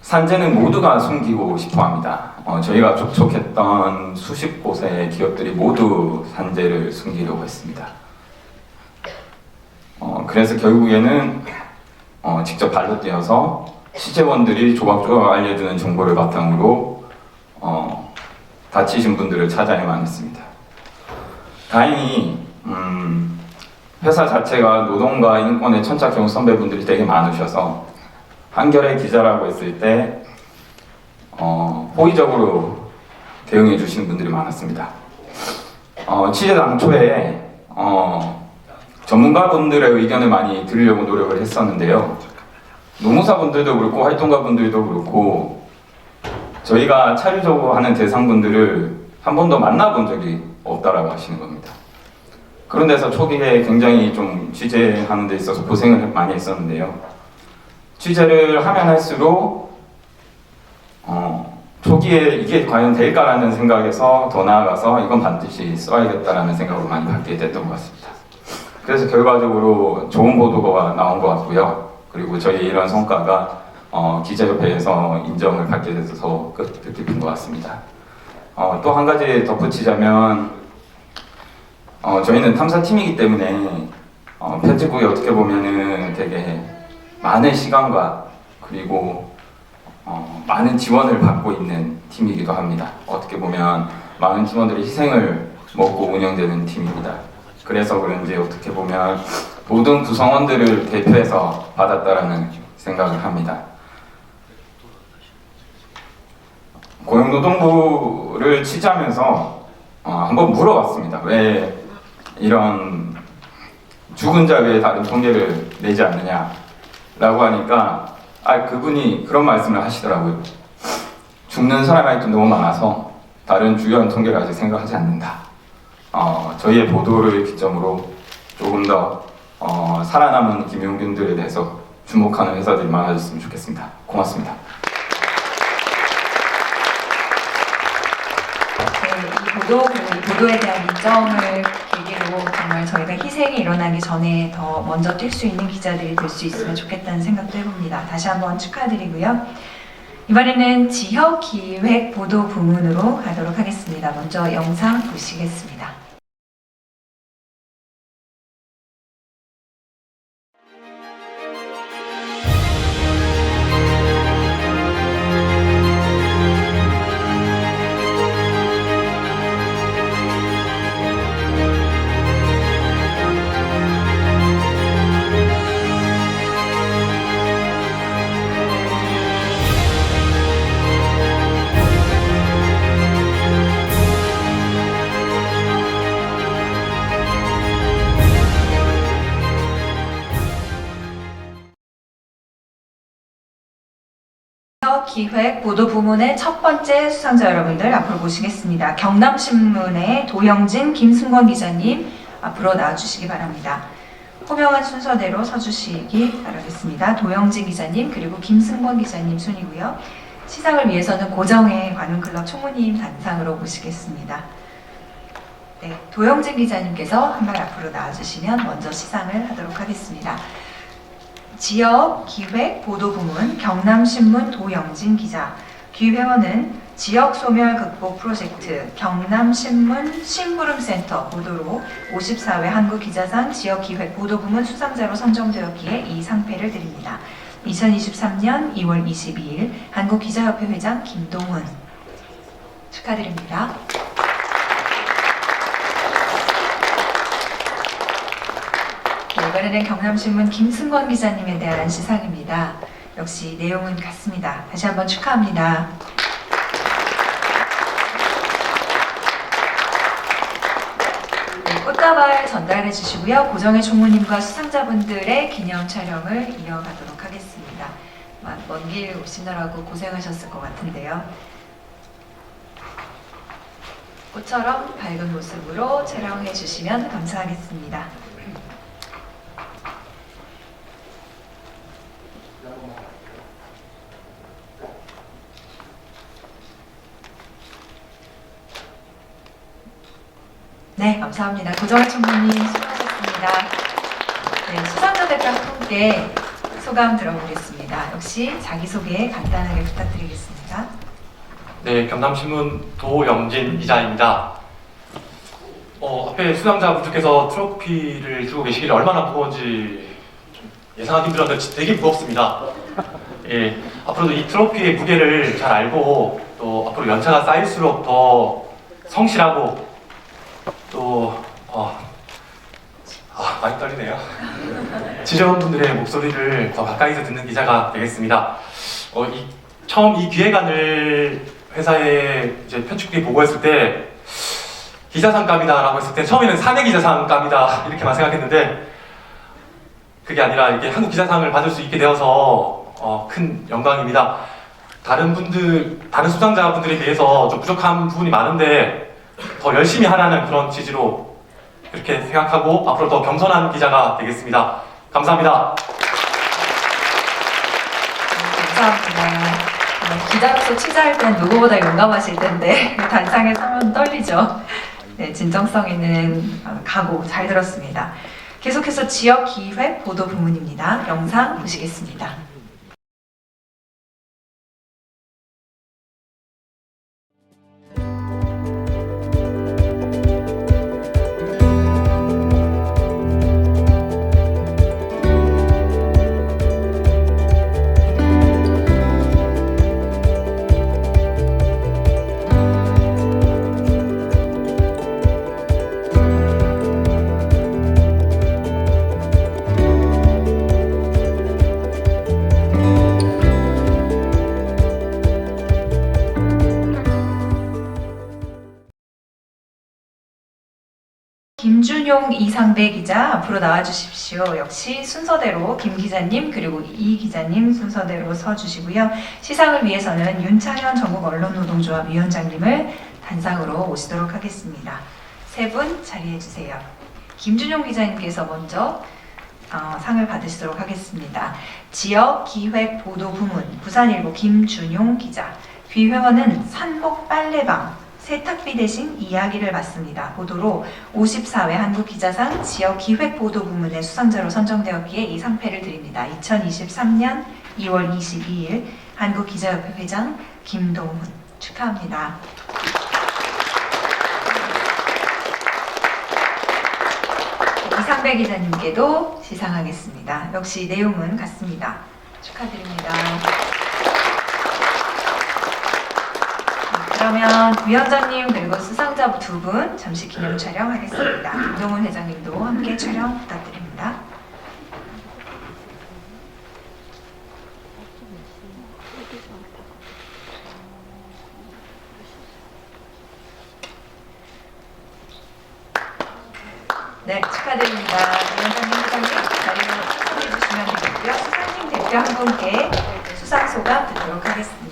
[SPEAKER 9] 산재는 모두가 숨기고 싶어합니다. 저희가 접촉했던 수십 곳의 기업들이 모두 산재를 숨기려고 했습니다. 그래서 결국에는 직접 발로 뛰어서 취재원들이 조각조각 알려주는 정보를 바탕으로 다치신 분들을 찾아야만 했습니다. 다행히 회사 자체가 노동과 인권에 천착해온 선배분들이 되게 많으셔서 한겨레 기자라고 했을 때 호의적으로 대응해 주시는 분들이 많았습니다. 취재 당초에 전문가분들의 의견을 많이 들으려고 노력을 했었는데요. 노무사분들도 그렇고 활동가분들도 그렇고 저희가 차례적으로 하는 대상분들을 한 번도 만나본 적이 없다라고 하시는 겁니다. 그런 데서 초기에 굉장히 좀 취재하는 데 있어서 고생을 많이 했었는데요. 취재를 하면 할수록 초기에 이게 과연 될까라는 생각에서 더 나아가서 이건 반드시 써야겠다라는 생각을 많이 갖게 됐던 것 같습니다. 그래서 결과적으로 좋은 보도가 나온 것 같고요. 그리고 저희 이런 성과가 기자협회에서 인정을 받게 돼서 뜻깊은 것 같습니다. 또 한 가지 덧붙이자면 저희는 탐사팀이기 때문에 편집국이 어떻게 보면은 되게 많은 시간과 그리고 많은 지원을 받고 있는 팀이기도 합니다. 어떻게 보면 많은 팀원들의 희생을 먹고 운영되는 팀입니다. 그래서 그런지 어떻게 보면 모든 구성원들을 대표해서 받았다라는 생각을 합니다. 고용노동부를 취재하면서 한번 물어봤습니다. 왜 이런 죽은 자 외에 다른 통계를 내지 않느냐라고 하니까 그분이 그런 말씀을 하시더라고요. 죽는 사람이 아직도 너무 많아서 다른 주요한 통계를 아직 생각하지 않는다. 저희의 보도를 기점으로 조금 더 살아남은 김용균들에 대해서 주목하는 회사들이 많아졌으면 좋겠습니다. 고맙습니다.
[SPEAKER 1] 이 보도에 대한 인정을 계기로 정말 저희가 희생이 일어나기 전에 더 먼저 뛸 수 있는 기자들이 될 수 있으면 좋겠다는 생각도 해봅니다. 다시 한번 축하드리고요. 이번에는 지역기획 보도 부문으로 가도록 하겠습니다. 먼저 영상 보시겠습니다. 기획 보도 부문의 첫 번째 수상자 여러분들 앞으로 모시겠습니다. 경남신문의 도영진, 김승권 기자님 앞으로 나와주시기 바랍니다. 호명한 순서대로 서주시기 바라겠습니다. 도영진 기자님 그리고 김승권 기자님 순이고요. 시상을 위해서는 고정의 관훈클럽 총무님 단상으로 모시겠습니다. 네, 도영진 기자님께서 한 발 앞으로 나와주시면 먼저 시상을 하도록 하겠습니다. 지역 기획 보도 부문 경남신문 도영진 기자, 기회원은 지역 소멸 극복 프로젝트 경남신문 심부름센터 보도로 54회 한국기자상 지역 기획 보도 부문 수상자로 선정되었기에 이 상패를 드립니다. 2023년 2월 22일 한국기자협회 회장 김동훈 축하드립니다. 이번에는 경남신문 김승권 기자님에 대한 시상입니다. 역시 내용은 같습니다. 다시 한번 축하합니다. 네, 꽃다발 꽃다발 전달해 주시고요. 고정의 총무님과 수상자분들의 기념 촬영을 이어가도록 하겠습니다. 먼 길 오시느라고 고생하셨을 것 같은데요. 꽃처럼 밝은 모습으로 촬영해 주시면 감사하겠습니다. 네, 감사합니다. 고정의 총무님 수고하셨습니다. 네, 수상자들과 함께 소감 들어보겠습니다. 역시 자기소개 간단하게 부탁드리겠습니다.
[SPEAKER 10] 네, 경남신문 도영진 기자입니다. 앞에 수상자분들께서 트로피를 주고 계시길래 얼마나 무거운지 좀 예상하기 힘들었는데 되게 무겁습니다. 예, 앞으로도 이 트로피의 무게를 잘 알고 또 앞으로 연차가 쌓일수록 더 성실하고 또 많이 떨리네요. 지정원분들의 목소리를 더 가까이서 듣는 기자가 되겠습니다. 처음 이 기획안을 회사에 이제 편집국이 보고했을 때 기자상감이다라고 했을 때 처음에는 사내 기자상감이다 이렇게만 생각했는데 그게 아니라 이렇게 한국 기자상을 받을 수 있게 되어서 큰 영광입니다. 다른 수상자분들에 비해서 좀 부족한 부분이 많은데 더 열심히 하라는 그런 취지로 이렇게 생각하고 앞으로 더 겸손한 기자가 되겠습니다. 감사합니다.
[SPEAKER 1] 감사합니다. 기자로서 취재할 땐 누구보다 용감하실 텐데 단상에 서면 떨리죠. 네, 진정성 있는 각오 잘 들었습니다. 계속해서 지역기획 보도 부문입니다. 영상 보시겠습니다. 김준용 이상배 기자 앞으로 나와주십시오. 역시 순서대로 김 기자님 그리고 이 기자님 순서대로 서주시고요. 시상을 위해서는 윤창현 전국언론노동조합 위원장님을 단상으로 모시도록 하겠습니다. 세 분 자리해주세요. 김준용 기자님께서 먼저 상을 받으시도록 하겠습니다. 지역기획보도부문 부산일보 김준용 기자, 귀회원은 산복 빨래방 세탁비 대신 이야기를 맡습니다. 보도로 54회 한국기자상 지역기획보도부문의 수상자로 선정되었기에 이 상패를 드립니다. 2023년 2월 22일 한국기자협회 회장 김동훈 축하합니다. 이상배 기자님께도 시상하겠습니다. 역시 내용은 같습니다. 축하드립니다. 그러면 위원장님 그리고 수상자 두 분 잠시 기념 촬영하겠습니다. 김동훈 회장님도 함께 촬영 부탁드립니다. 네, 축하드립니다. 위원장님, 회장님 자리로 참석해 주시면 되겠고요. 수상팀 대표 한 분께 수상 소감 듣도록 하겠습니다.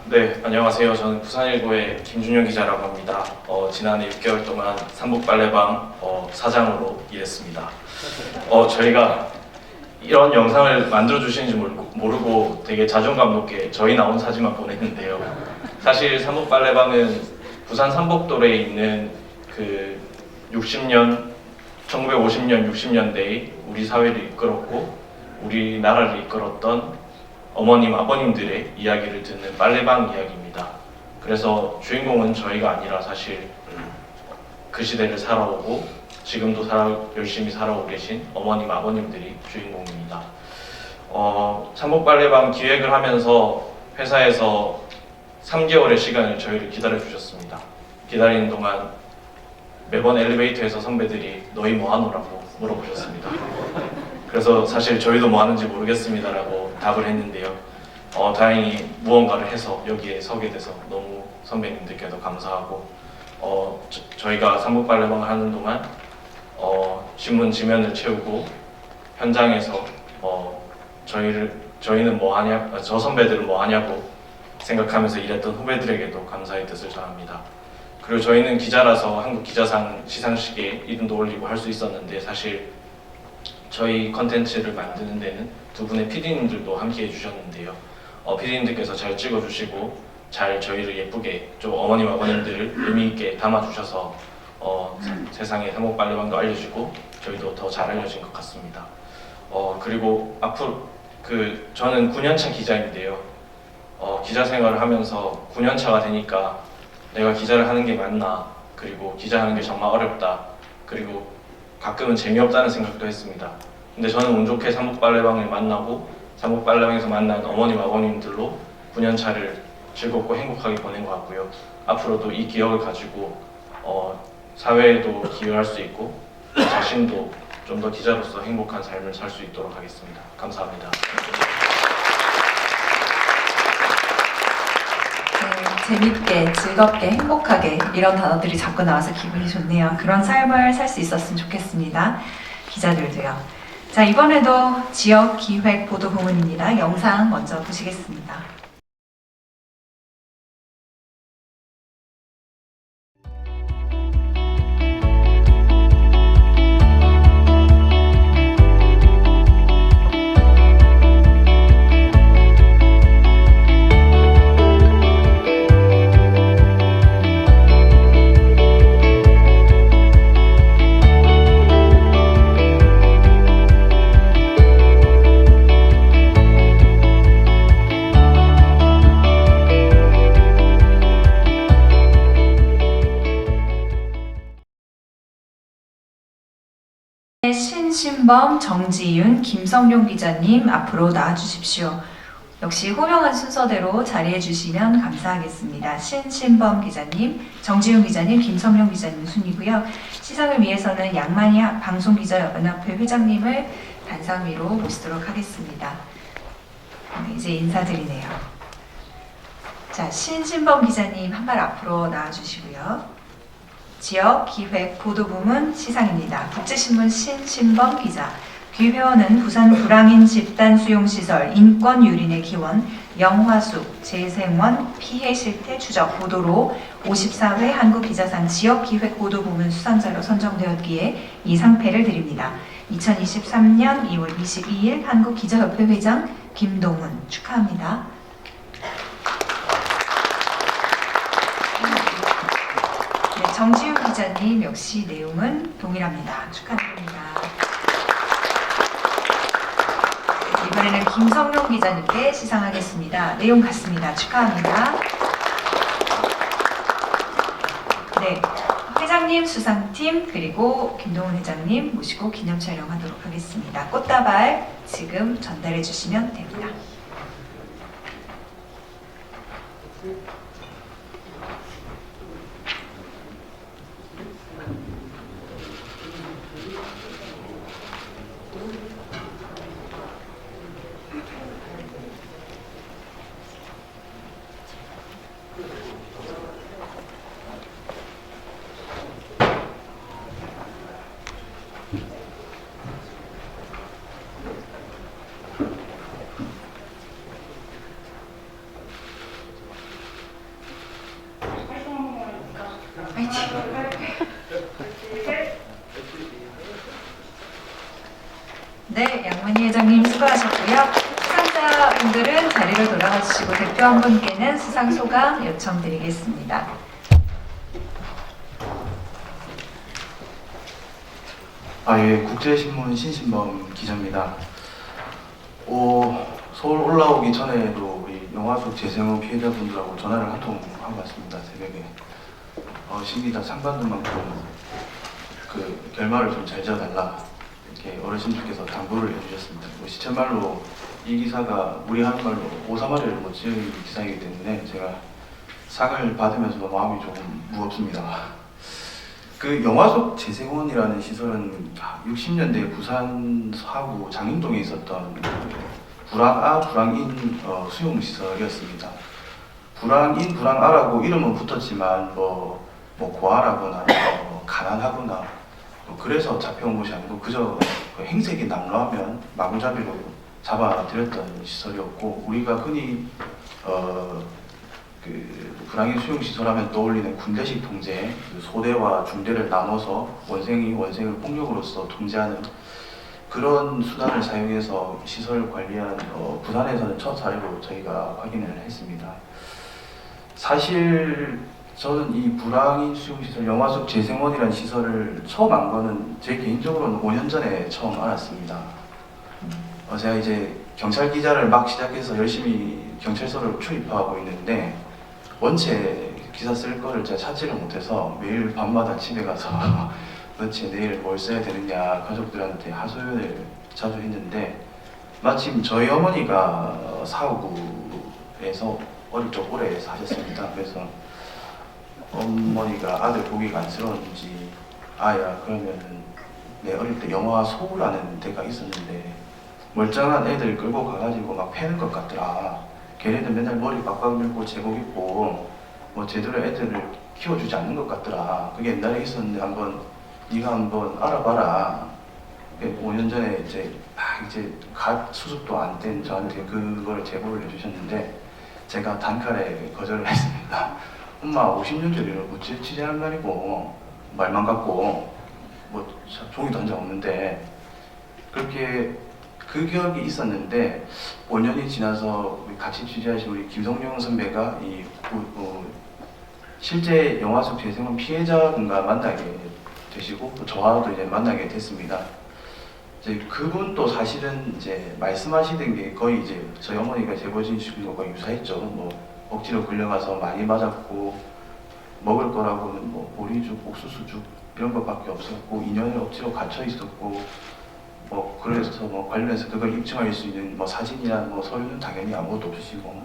[SPEAKER 10] 네, 안녕하세요. 저는 부산일보의 김준영 기자라고 합니다. 지난해 6개월 동안 삼북빨래방 사장으로 일했습니다. 저희가 이런 영상을 만들어 주시는지 모르고 되게 자존감 높게 저희 나온 사진만 보냈는데요. 사실 삼북빨래방은 부산 삼복도에 있는 그 1950년, 60년대에 우리 사회를 이끌었고 우리나라를 이끌었던 어머님, 아버님들의 이야기를 듣는 빨래방 이야기입니다. 그래서 주인공은 저희가 아니라 사실 그 시대를 살아오고 지금도 열심히 살아오고 계신 어머님, 아버님들이 주인공입니다. 삼복빨래방 기획을 하면서 회사에서 3개월의 시간을 저희를 기다려 주셨습니다. 기다리는 동안 매번 엘리베이터에서 선배들이 너희 뭐 하노라고 물어보셨습니다. 그래서 사실 저희도 뭐 하는지 모르겠습니다라고 답을 했는데요. 다행히 무언가를 해서 여기에 서게 돼서 너무
[SPEAKER 11] 선배님들께도 감사하고 저희가 삼국빨래방을 하는 동안 신문 지면을 채우고 현장에서 저희는 뭐 하냐, 저 선배들은 뭐 하냐고 생각하면서 일했던 후배들에게도 감사의 뜻을 전합니다. 그리고 저희는 기자라서 한국 기자상 시상식에 이름도 올리고 할 수 있었는데 사실 저희 컨텐츠를 만드는 데는 두 분의 PD님들도 함께 해주셨는데요. PD님들께서 잘 찍어주시고 잘 저희를 예쁘게 좀 어머님 아버님들을 의미있게 담아주셔서 세상에 삼국빨래방도 알려지고 저희도 더 잘 알려진 것 같습니다. 그리고 앞으로 저는 9년차 기자인데요. 기자 생활을 하면서 9년차가 되니까 내가 기자를 하는 게 맞나, 그리고 기자하는 게 정말 어렵다, 그리고 가끔은 재미없다는 생각도 했습니다. 근데 저는 운 좋게 삼국빨래방을 만나고 삼국빨래방에서 만난 어머님 아버님들로 9년차를 즐겁고 행복하게 보낸 것 같고요. 앞으로도 이 기억을 가지고 사회에도 기여할 수 있고 저 자신도 좀 더 기자로서 행복한 삶을 살 수 있도록 하겠습니다. 감사합니다.
[SPEAKER 1] 재밌게, 즐겁게, 행복하게 이런 단어들이 자꾸 나와서 기분이 좋네요. 그런 삶을 살 수 있었으면 좋겠습니다. 기자들도요. 자, 이번에도 지역 기획 보도 부문입니다. 영상 먼저 보시겠습니다. 신신범, 정지윤, 김성룡 기자님 앞으로 나와주십시오. 역시 호명한 순서대로 자리해 주시면 감사하겠습니다. 신신범 기자님, 정지윤 기자님, 김성룡 기자님 순이고요. 시상을 위해서는 양만희 방송기자연합회 회장님을 단상 위로 모시도록 하겠습니다. 네, 이제 인사드리네요. 자, 신신범 기자님 한 발 앞으로 나와주시고요. 지역 기획 보도부문 시상입니다. 국제신문 신신범 기자. 귀회원은 부산 불황인 집단 수용시설 인권유린의 기원 영화숙 재생원 피해 실태 추적 보도로 54회 한국기자상 지역기획 보도부문 수상자로 선정되었기에 이 상패를 드립니다. 2023년 2월 22일 한국기자협회 회장 김동훈 축하합니다. 정지윤 기자님 역시 내용은 동일합니다. 축하드립니다. 이번에는 김성룡 기자님께 시상하겠습니다. 내용 같습니다. 축하합니다. 네, 회장님, 수상팀 그리고 김동훈 회장님 모시고 기념 촬영하도록 하겠습니다. 꽃다발 지금 전달해 주시면 됩니다. 네, 양만희 회장님 수고하셨고요. 수상자분들은 자리로 돌아가 주시고 대표 한 분께는 수상 소감 요청드리겠습니다.
[SPEAKER 12] 예, 국제신문 신신범 기자입니다. 서울 올라오기 전에도 우리 영화속 재생원 피해자분들하고 전화를 한 통 하고 왔습니다. 새벽에. 심기다 상 받는 만큼 그 결말을 좀 잘 지어달라 이렇게 어르신들께서 당부를 해주셨습니다. 시체말로 이 기사가 우리 하는 말로 오사마리를 못 지은 기사이기 때문에 제가 상을 받으면서도 마음이 조금 무겁습니다. 그 영화속 재생원이라는 시설은 60년대 부산 서구 장인동에 있었던 불황인 수용시설이었습니다. 불황인 불황아라고 이름은 붙었지만 뭐 고아라거나 가난하거나 그래서 잡혀온 것이 아니고 그저 그 행색이 남루하면 마구잡이로 잡아들였던 시설이었고, 우리가 흔히 그 불황인 수용시설하면 떠올리는 군대식 통제, 그 소대와 중대를 나눠서 원생이 원생을 폭력으로서 통제하는 그런 수단을 사용해서 시설 관리한 부산에서는 첫 사례로 저희가 확인을 했습니다. 사실 저는 이 불황인 수용시설 영화숙 재생원이라는 시설을 처음 안 거는 제 개인적으로는 5년 전에 처음 알았습니다. 제가 이제 경찰 기자를 막 시작해서 열심히 경찰서를 출입하고 있는데 원체 기사 쓸 거를 제가 찾지를 못해서 매일 밤마다 집에 가서 도대체 내일 뭘 써야 되느냐 가족들한테 하소연을 자주 했는데, 마침 저희 어머니가 사후구에서 어릴 적 오래 사셨습니다. 그래서 어머니가 아들 보기가 안쓰러운지, 아야 그러면은 내 어릴 때 영화 소우라는 데가 있었는데 멀쩡한 애들 끌고 가가지고 막 패는 것 같더라. 걔네들 맨날 머리 빡빡 밀고 제복 입고 뭐 제대로 애들을 키워주지 않는 것 같더라. 그게 옛날에 있었는데 네가 한번 알아봐라. 5년 전에 이제 갓 수습도 안 된 저한테 그걸 제보를 해주셨는데 제가 단칼에 거절을 했습니다. 엄마 50년 전이를 어째 취재하는 날이고 말만 갖고 뭐 종이도 한 장 없는데, 그렇게 그 기억이 있었는데 5년이 지나서 같이 취재하신 우리 김성룡 선배가 실제 영화속 재생원 피해자분과 만나게 되시고 또 저와도 이제 만나게 됐습니다. 이제 그분도 사실은 이제 말씀하시던 게 거의 이제 저희 어머니가 제보 진술인 것과 유사했죠. 뭐 억지로 끌려가서 많이 맞았고 먹을 거라고는 뭐 보리죽, 옥수수죽 이런 것밖에 없었고 2년을 억지로 갇혀 있었고 뭐 그래서 뭐 관련해서 그걸 입증할 수 있는 뭐 사진이나 뭐 서류는 당연히 아무것도 없으시고,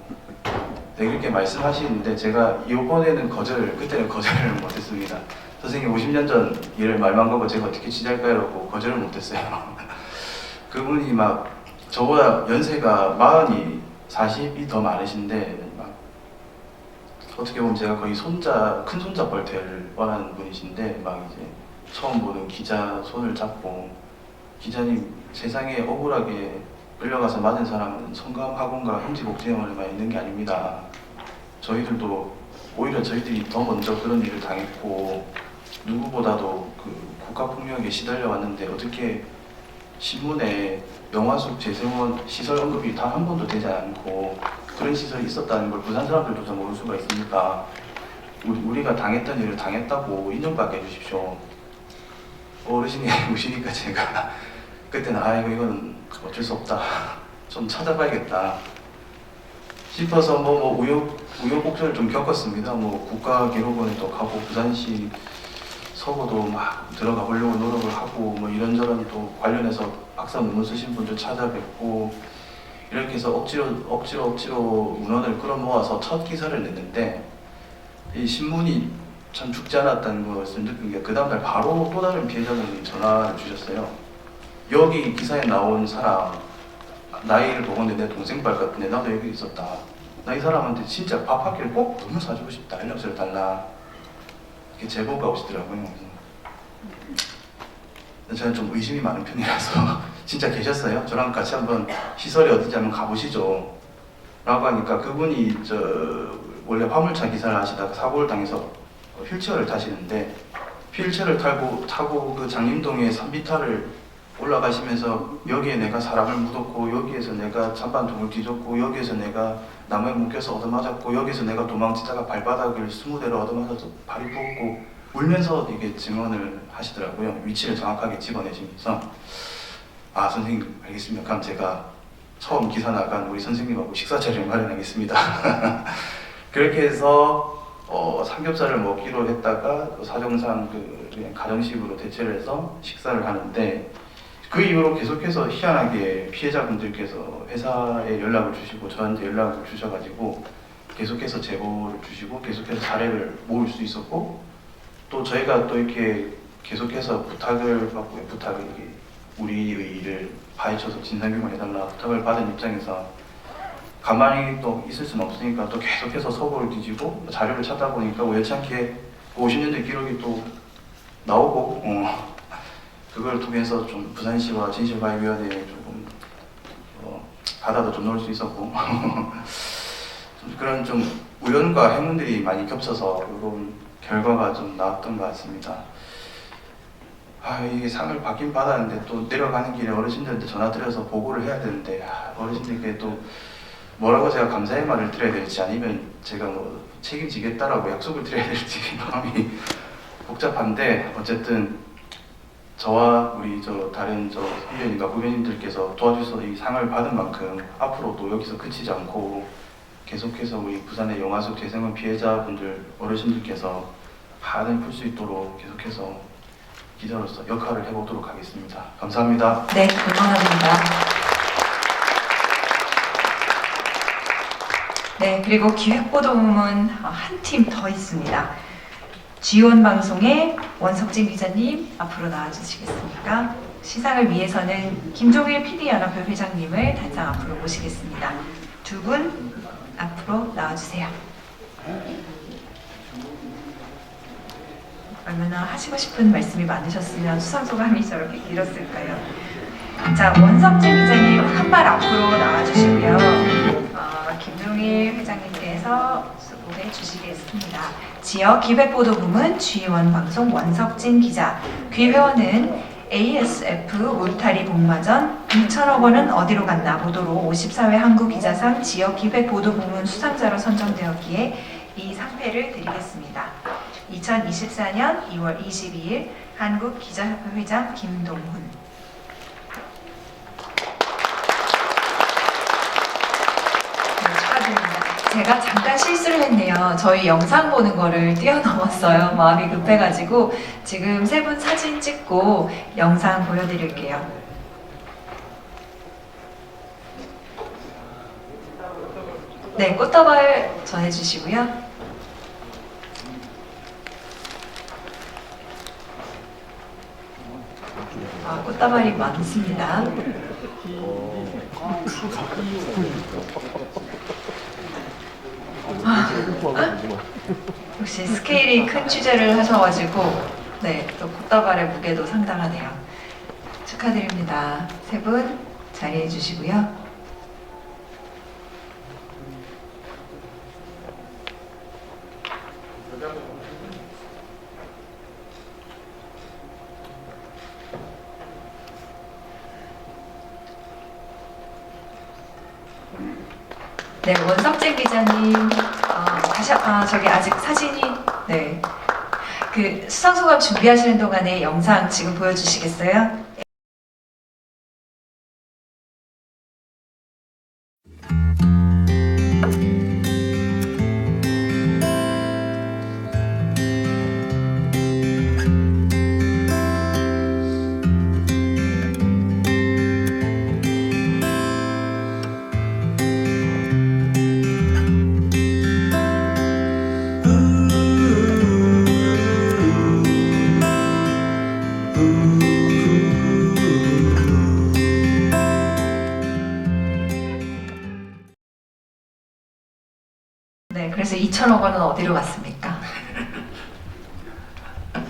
[SPEAKER 12] 네, 그렇게 말씀하시는데 제가 이번에는 그때는 거절을 못했습니다. 선생님 50년 전 일을 말만 걸고 제가 어떻게 취재할까요? 라고 거절을 못했어요. 그분이 막 저보다 연세가 40이 더 많으신데 막 어떻게 보면 제가 거의 큰 손잡벌 될 뻔한 분이신데 막 이제 처음 보는 기자 손을 잡고, 기자님 세상에 억울하게 끌려가서 맞은 사람은 성감학원과 형지복지영원에만 있는 게 아닙니다. 저희들도 오히려 저희들이 더 먼저 그런 일을 당했고 누구보다도 그 국가폭력에 시달려 왔는데 어떻게 신문에 영화숙 재생원 시설 언급이 단 한 번도 되지 않고 그런 시설이 있었다는 걸 부산 사람들도 잘 모를 수가 있습니까? 우리가 당했던 일을 당했다고 인정받게 해주십시오. 어르신이 오시니까 제가 그때는 이건 어쩔 수 없다. 좀 찾아봐야겠다 싶어서 우여곡절을 좀 겪었습니다. 뭐 국가기록원에도 가고 부산시 서고도 막 들어가 보려고 노력을 하고 뭐 이런저런 또 관련해서 박사 논문 쓰신 분들 찾아뵙고 이렇게 해서 억지로 문헌을 끌어모아서 첫 기사를 냈는데, 이 신문이 참 죽지 않았다는 것을 느낀 게 그 다음날 바로 또 다른 피해자분이 전화를 주셨어요. 여기 기사에 나온 사람 나이를 보건데 내 동생 발 같은데 나도 여기 있었다. 나 이 사람한테 진짜 밥 한 끼를 꼭 너무 사주고 싶다. 연락처를 달라. 이렇게 제보가 오시더라고요. 저는 좀 의심이 많은 편이라서 진짜 계셨어요? 저랑 같이 한번 시설이 어딘지 한번 가보시죠 라고 하니까 그분이 원래 화물차 기사를 하시다가 사고를 당해서 휠체어를 타시는데 휠체어를 타고 그 장림동에 산비탈을 올라가시면서 여기에 내가 사람을 묻었고 여기에서 내가 잔반통을 뒤졌고 여기에서 내가 나무에 묶여서 얻어맞았고 여기에서 내가 도망치다가 발바닥을 20대로 얻어맞아서 발이 부었고 울면서 이게 증언을 하시더라고요. 위치를 정확하게 집어내시면서 선생님 알겠습니다. 그럼 제가 처음 기사 나간 우리 선생님하고 식사 자리를 마련하겠습니다. 그렇게 해서 삼겹살을 먹기로 했다가 사정상 그냥 가정식으로 대체를 해서 식사를 하는데, 그 이후로 계속해서 희한하게 피해자분들께서 회사에 연락을 주시고 저한테 연락을 주셔가지고 계속해서 제보를 주시고 계속해서 사례를 모을 수 있었고, 또 저희가 또 이렇게 계속해서 부탁을 받고 우리의 일을 파헤쳐서 진상규명을 해달라 부탁을 받은 입장에서 가만히 또 있을 수는 없으니까 또 계속해서 서고를 뒤지고 자료를 찾다 보니까 우연치 않게 50년대 기록이 또 나오고 그걸 통해서 좀 부산시와 진실과학위원회에 조금 바다도 좀 넣을 수 있었고 좀 그런 좀 우연과 행운들이 많이 겹쳐서 이런 결과가 좀 나왔던 것 같습니다. 이게 상을 받긴 받았는데 또 내려가는 길에 어르신들한테 전화 드려서 보고를 해야 되는데 어르신들께 또 뭐라고 제가 감사의 말을 드려야 될지 아니면 제가 뭐 책임지겠다라고 약속을 드려야 될지 마음이 복잡한데 어쨌든 저와 우리 다른 의원님과 후배님들께서 도와주셔서 이 상을 받은 만큼 앞으로도 여기서 그치지 않고 계속해서 우리 부산의 영화 속 재생은 피해자분들 어르신들께서 한을 풀 수 있도록 계속해서 기자로서 역할을 해보도록 하겠습니다. 감사합니다.
[SPEAKER 1] 네, 응원합니다. 네, 그리고 기획보도부문 한 팀 더 있습니다. G1방송의 원석진 기자님 앞으로 나와주시겠습니까? 시상을 위해서는 김종일 PD연합회 회장님을 단상 앞으로 모시겠습니다. 두 분 앞으로 나와주세요. 얼마나 하시고 싶은 말씀이 많으셨으면 수상소감이 저렇게 길었을까요? 자, 원석진 기자님 한 발 앞으로 나와주시고요. 김종일 회장님께서 수고해 주시겠습니다. 지역 기획보도부문 G1 방송 원석진 기자, 귀회원은 ASF 울타리 복마전 2천억 원은 어디로 갔나 보도로 54회 한국기자상 지역 기획보도부문 수상자로 선정되었기에 이 상패를 드리겠습니다. 2024년 2월 22일 한국기자협회 회장 김동훈. 제가 잠깐 실수를 했네요. 저희 영상 보는 거를 뛰어넘었어요. 마음이 급해가지고 지금 세 분 사진 찍고 영상 보여드릴게요. 네, 꽃다발 전해주시고요. 꽃다발이 많습니다. 역시 스케일이 큰 취재를 하셔가지고 네, 또 꽃다발의 무게도 상당하네요. 축하드립니다. 세 분 자리해 주시고요. 네, 원석재 기자님, 저기 아직 사진이, 네. 그 수상소감 준비하시는 동안에 영상 지금 보여주시겠어요? 네, 그래서 2천억 원은 어디로 갔습니까?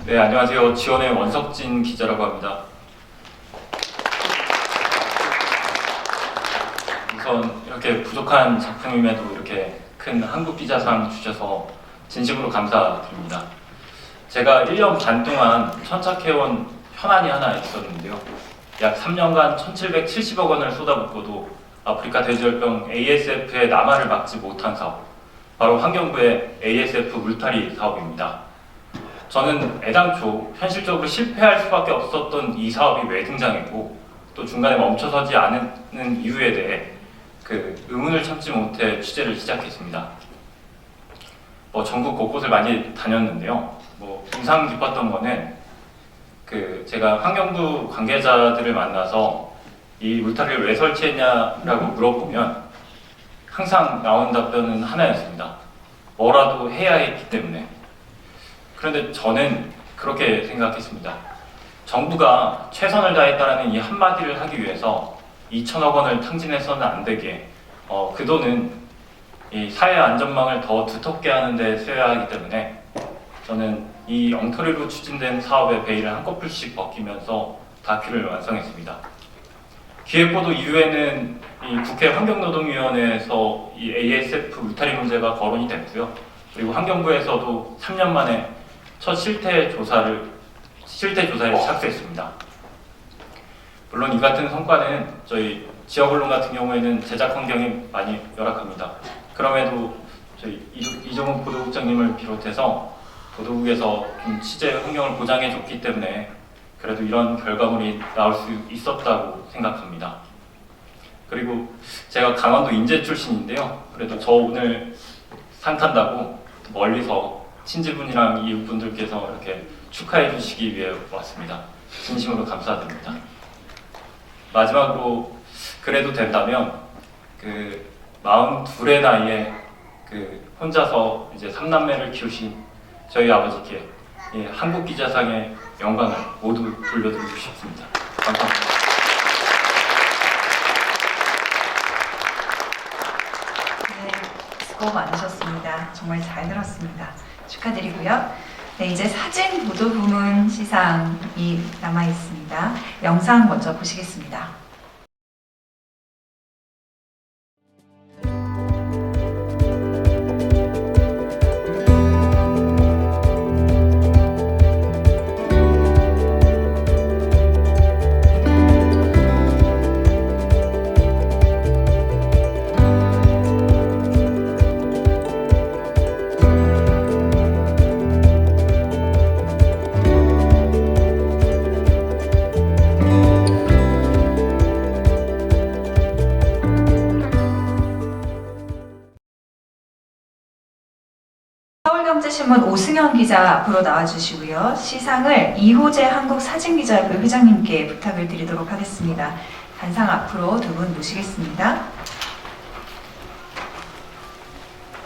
[SPEAKER 9] 네, 안녕하세요. 지원의 원석진 기자라고 합니다. 우선 이렇게 부족한 작품임에도 이렇게 큰 한국기자상 주셔서 진심으로 감사드립니다. 제가 1년 반 동안 천착해온 현안이 하나 있었는데요. 약 3년간 1,770억 원을 쏟아붓고도 아프리카 돼지열병 ASF의 남하를 막지 못한 사업, 바로 환경부의 ASF 물타리 사업입니다. 저는 애당초 현실적으로 실패할 수밖에 없었던 이 사업이 왜 등장했고 또 중간에 멈춰서지 않는 이유에 대해 그 의문을 참지 못해 취재를 시작했습니다. 전국 곳곳을 많이 다녔는데요. 인상 깊었던 거는 제가 환경부 관계자들을 만나서 이 울타리를 왜 설치했냐라고 물어보면 항상 나온 답변은 하나였습니다. 뭐라도 해야 했기 때문에. 그런데 저는 그렇게 생각했습니다. 정부가 최선을 다했다는 이 한마디를 하기 위해서 2천억 원을 탕진해서는 안 되게
[SPEAKER 13] 그 돈은 이 사회 안전망을 더 두텁게 하는 데 쓰여야 하기 때문에 저는 이 엉터리로 추진된 사업의 베일을 한꺼풀씩 벗기면서 다큐를 완성했습니다. 기획보도 이후에는 이 국회 환경노동위원회에서 이 ASF 울타리 문제가 거론이 됐고요. 그리고 환경부에서도 3년 만에 첫 실태 조사에 착수했습니다. 물론 이 같은 성과는 저희 지역 언론 같은 경우에는 제작 환경이 많이 열악합니다. 그럼에도 저희 이종훈 보도국장님을 비롯해서 보도국에서 좀 취재 환경을 보장해줬기 때문에 그래도 이런 결과물이 나올 수 있었다고 생각합니다. 그리고 제가 강원도 인제 출신인데요. 그래도 저 오늘 상 탄다고 멀리서 친지분이랑 이웃분들께서 이렇게 축하해 주시기 위해 왔습니다. 진심으로 감사드립니다. 마지막으로 그래도 된다면 그 42의 나이에 그 혼자서 이제 3남매를 키우신 저희 아버지께 예, 한국기자상의 영광을 모두 돌려드리고 싶습니다. 감사합니다.
[SPEAKER 1] 네, 수고 많으셨습니다. 정말 잘 들었습니다. 축하드리고요. 네, 이제 사진 보도 부문 시상이 남아 있습니다. 영상 먼저 보시겠습니다. 서울경제신문 오승현 기자 앞으로 나와주시고요. 시상을 이호재 한국사진기자협회 회장님께 부탁을 드리도록 하겠습니다. 단상 앞으로 두 분 모시겠습니다.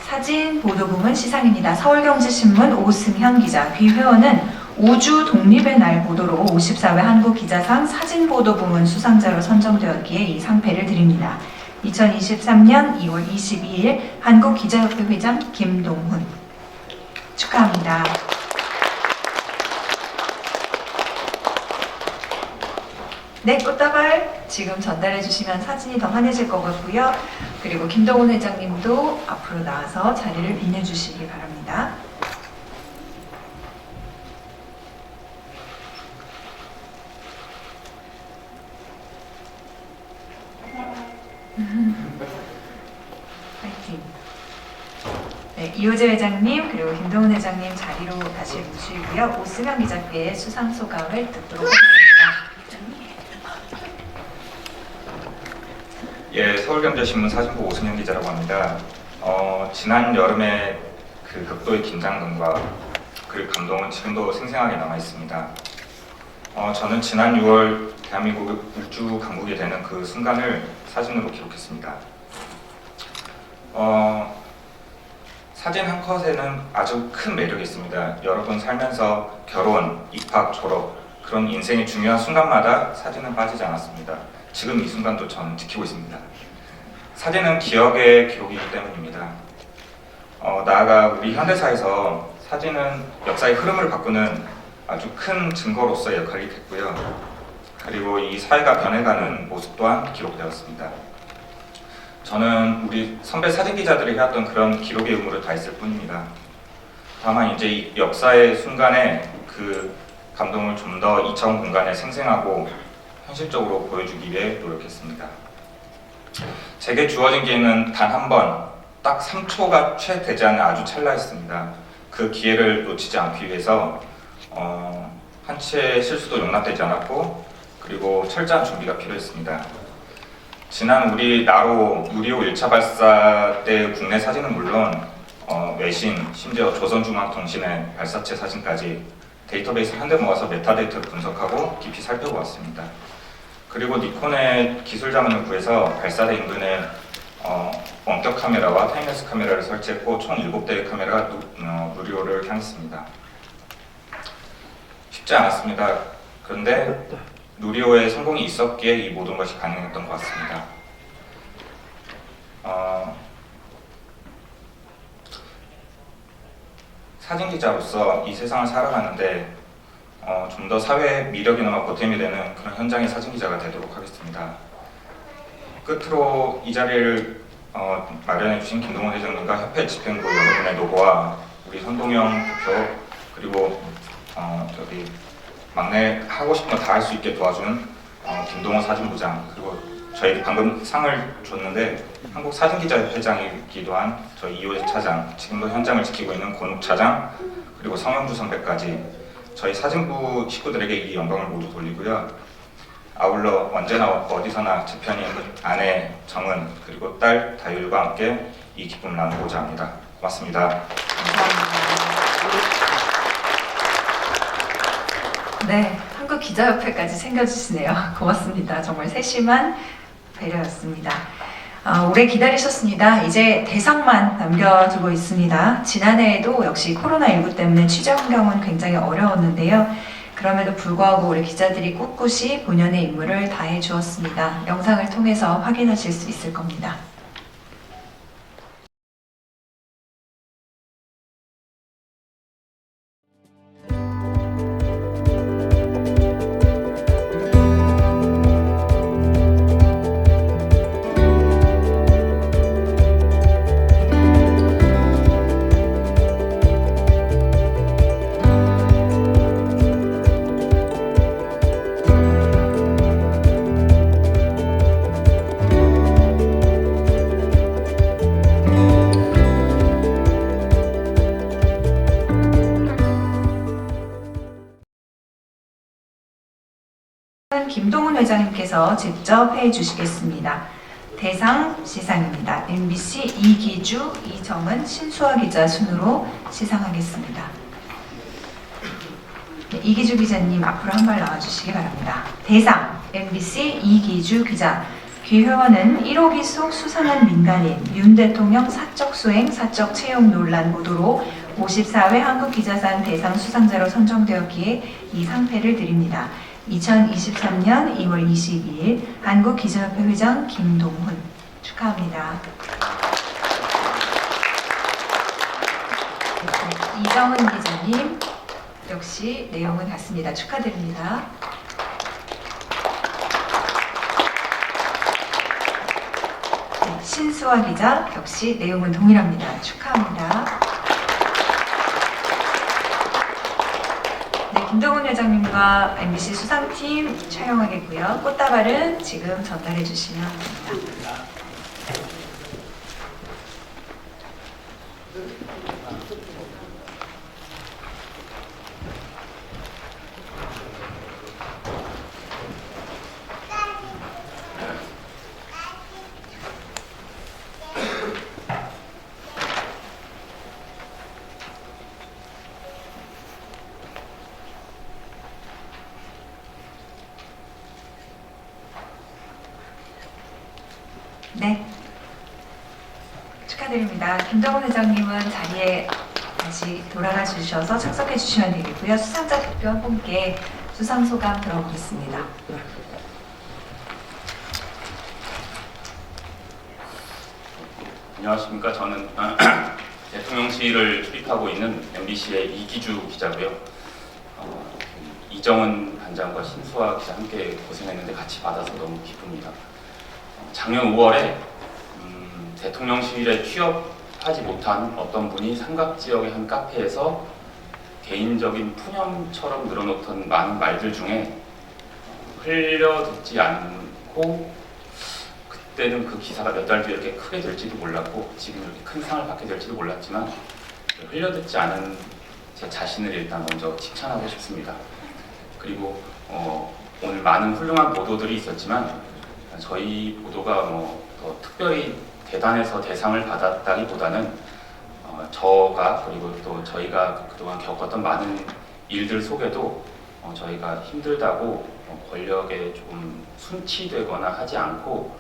[SPEAKER 1] 사진 보도부문 시상입니다. 서울경제신문 오승현 기자, 귀회원은 우주 독립의 날 보도로 54회 한국기자상 사진보도부문 수상자로 선정되었기에 이 상패를 드립니다. 2023년 2월 22일 한국기자협회 회장 김동훈 축하합니다. 네, 꽃다발 지금 전달해 주시면 사진이 더 환해질 것 같고요. 그리고 김동훈 회장님도 앞으로 나와서 자리를 빛내주시기 바랍니다. 파이팅. 네, 이호재 회장님 그리고 김동훈 회장님 자리로 다시 모시고요. 오승현 기자께 수상 소감을 듣도록 하겠습니다.
[SPEAKER 14] 예, 서울경제신문 사진부 오승현 기자라고 합니다. 지난 여름에 그 극도의 긴장감과 그리고 감동은 지금도 생생하게 남아 있습니다. 저는 지난 6월 대한민국 우주 강국이 되는 그 순간을 사진으로 기록했습니다. 사진 한 컷에는 아주 큰 매력이 있습니다. 여러분 살면서 결혼, 입학, 졸업 그런 인생의 중요한 순간마다 사진은 빠지지 않았습니다. 지금 이 순간도 저는 지키고 있습니다. 사진은 기억의 기록이기 때문입니다. 나아가 우리 현대사에서 사진은 역사의 흐름을 바꾸는 아주 큰 증거로서의 역할이 됐고요. 그리고 이 사회가 변해가는 모습 또한 기록되었습니다. 저는 우리 선배 사진기자들이 해왔던 그런 기록의 의무를 다했을 뿐입니다. 다만 이제 이 역사의 순간에 그 감동을 좀 더 2차원 공간에 생생하고 현실적으로 보여주기 위해 노력했습니다. 제게 주어진 기회는 단 한 번, 딱 3초가 채 되지 않은 아주 찰나였습니다. 그 기회를 놓치지 않기 위해서 한치의 실수도 용납되지 않았고 그리고 철저한 준비가 필요했습니다. 지난 우리 나로 누리호 1차 발사 때 국내 사진은 물론 외신, 심지어 조선중앙통신의 발사체 사진까지 데이터베이스를 한데 모아서 메타데이터를 분석하고 깊이 살펴보았습니다. 그리고 니콘의 기술 자문을 구해서 발사대 인근에 원격 카메라와 타임랩스 카메라를 설치했고 총 7대의 카메라가 누리호를 향했습니다. 쉽지 않았습니다. 그런데 누리호의 성공이 있었기에 이 모든 것이 가능했던 것 같습니다. 사진 기자로서 이 세상을 살아가는데 좀 더 사회의 미력이나 보탬이 되는 그런 현장의 사진 기자가 되도록 하겠습니다. 끝으로 이 자리를 마련해 주신 김동원 회장님과 협회 집행부 여러분의 노고와 우리 선동영 대표 그리고 저기 막내 하고 싶은 거 다 할 수 있게 도와준 김동원 사진부장 그리고 저희 방금 상을 줬는데 한국사진기자협회장이기도 한 저희 이호재 차장 지금도 현장을 지키고 있는 권욱 차장 그리고 성영주 선배까지 저희 사진부 식구들에게 이 영광을 모두 돌리고요. 아울러 언제나 어디서나 제 편인 아내 정은 그리고 딸 다율과 함께 이 기쁨을 나누고자 합니다. 고맙습니다.
[SPEAKER 1] 네, 한국기자협회까지 챙겨주시네요. 고맙습니다. 정말 세심한 배려였습니다. 오래 기다리셨습니다. 이제 대상만 남겨두고 있습니다. 지난해에도 역시 코로나19 때문에 취재 환경은 굉장히 어려웠는데요. 그럼에도 불구하고 우리 기자들이 꿋꿋이 본연의 임무를 다해 주었습니다. 영상을 통해서 확인하실 수 있을 겁니다. 김동훈 회장님께서 직접 해주시겠습니다. 대상 시상입니다. MBC 이기주, 이정은, 신수아 기자 순으로 시상하겠습니다. 네, 이기주 기자님 앞으로 한 발 나와주시기 바랍니다. 대상 MBC 이기주 기자. 귀회원은 1호 기속 수상한 민간인 윤 대통령 사적 수행, 사적 채용 논란 보도로 54회 한국기자상 대상 수상자로 선정되었기에 이 상패를 드립니다. 2023년 2월 22일 한국기자협회 회장 김동훈 축하합니다. 이정은 기자님 역시 내용은 같습니다. 축하드립니다. 네, 신수아 기자 역시 내용은 동일합니다. 축하합니다. 김동훈 회장님과 MBC 수상팀 촬영하겠고요. 꽃다발은 지금 전달해 주시면 됩니다. 네, 축하드립니다. 김동훈 회장님은 자리에 다시 돌아가 주셔서 착석해 주시면 되겠고요. 수상자 대표 한 분께 수상 소감 들어보겠습니다.
[SPEAKER 15] 안녕하십니까. 저는 대통령실을 출입하고 있는 MBC의 이기주 기자고요. 이정은 반장과 신수아 기자 함께 고생했는데 같이 받아서 너무 기쁩니다. 작년 5월에 대통령실에 취업하지 못한 어떤 분이 삼각지역의 한 카페에서 개인적인 푸념처럼 늘어놓던 많은 말들 중에 흘려듣지 않고 그때는 그 기사가 몇 달 뒤에 이렇게 크게 될지도 몰랐고 지금 이렇게 큰 상을 받게 될지도 몰랐지만 흘려듣지 않은 제 자신을 일단 먼저 칭찬하고 싶습니다. 그리고 오늘 많은 훌륭한 보도들이 있었지만 저희 보도가 더 특별히 대단해서 대상을 받았다기보다는 저가 그리고 또 저희가 그동안 겪었던 많은 일들 속에도 저희가 힘들다고 권력에 좀 순치되거나 하지 않고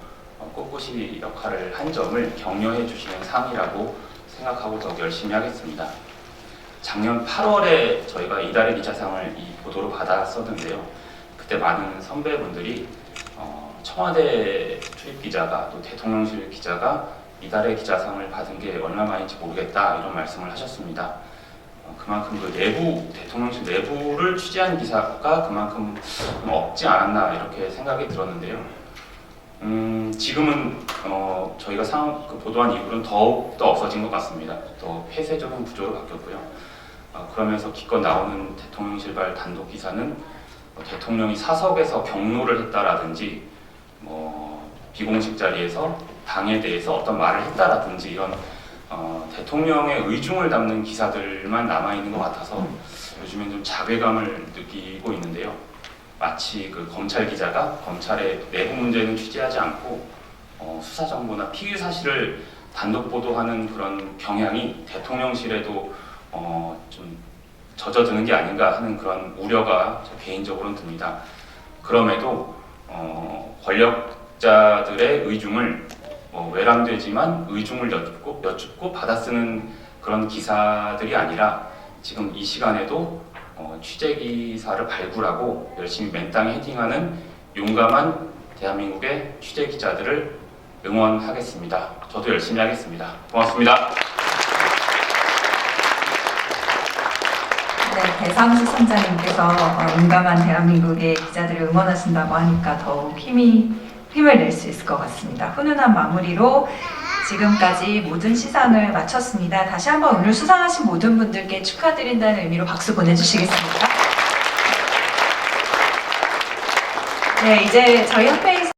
[SPEAKER 15] 꿋꿋이 역할을 한 점을 격려해 주시는 상이라고 생각하고 더 열심히 하겠습니다. 작년 8월에 저희가 이달의 기자상을 이 보도로 받았었는데요. 그때 많은 선배분들이 청와대 출입 기자가 또 대통령실 기자가 이달의 기자상을 받은 게 얼마만인지 모르겠다 이런 말씀을 하셨습니다. 그만큼 그 내부, 대통령실 내부를 취재한 기사가 그만큼 좀 없지 않았나 이렇게 생각이 들었는데요. 지금은 저희가 보도한 이후로는 더욱더 없어진 것 같습니다. 더 폐쇄적인 구조로 바뀌었고요. 그러면서 기껏 나오는 대통령실발 단독 기사는 대통령이 사석에서 경로를 했다라든지 비공식 자리에서 당에 대해서 어떤 말을 했다라든지 이런 대통령의 의중을 담는 기사들만 남아있는 것 같아서 요즘엔 좀 자괴감을 느끼고 있는데요. 마치 그 검찰 기자가 검찰의 내부 문제는 취재하지 않고 수사 정보나 피의 사실을 단독 보도하는 그런 경향이 대통령실에도 좀 젖어드는 게 아닌가 하는 그런 우려가 저 개인적으로는 듭니다. 그럼에도 권력자들의 의중을 외람되지만 의중을 여쭙고 받아쓰는 그런 기사들이 아니라 지금 이 시간에도 취재 기사를 발굴하고 열심히 맨땅에 헤딩하는 용감한 대한민국의 취재 기자들을 응원하겠습니다. 저도 열심히 하겠습니다. 고맙습니다.
[SPEAKER 1] 네, 배상수 선장님께서 용감한 대한민국의 기자들을 응원하신다고 하니까 더욱 힘을 낼 수 있을 것 같습니다. 훈훈한 마무리로 지금까지 모든 시상을 마쳤습니다. 다시 한번 오늘 수상하신 모든 분들께 축하드린다는 의미로 박수 보내주시겠습니까? 네, 이제 저희 핫페이스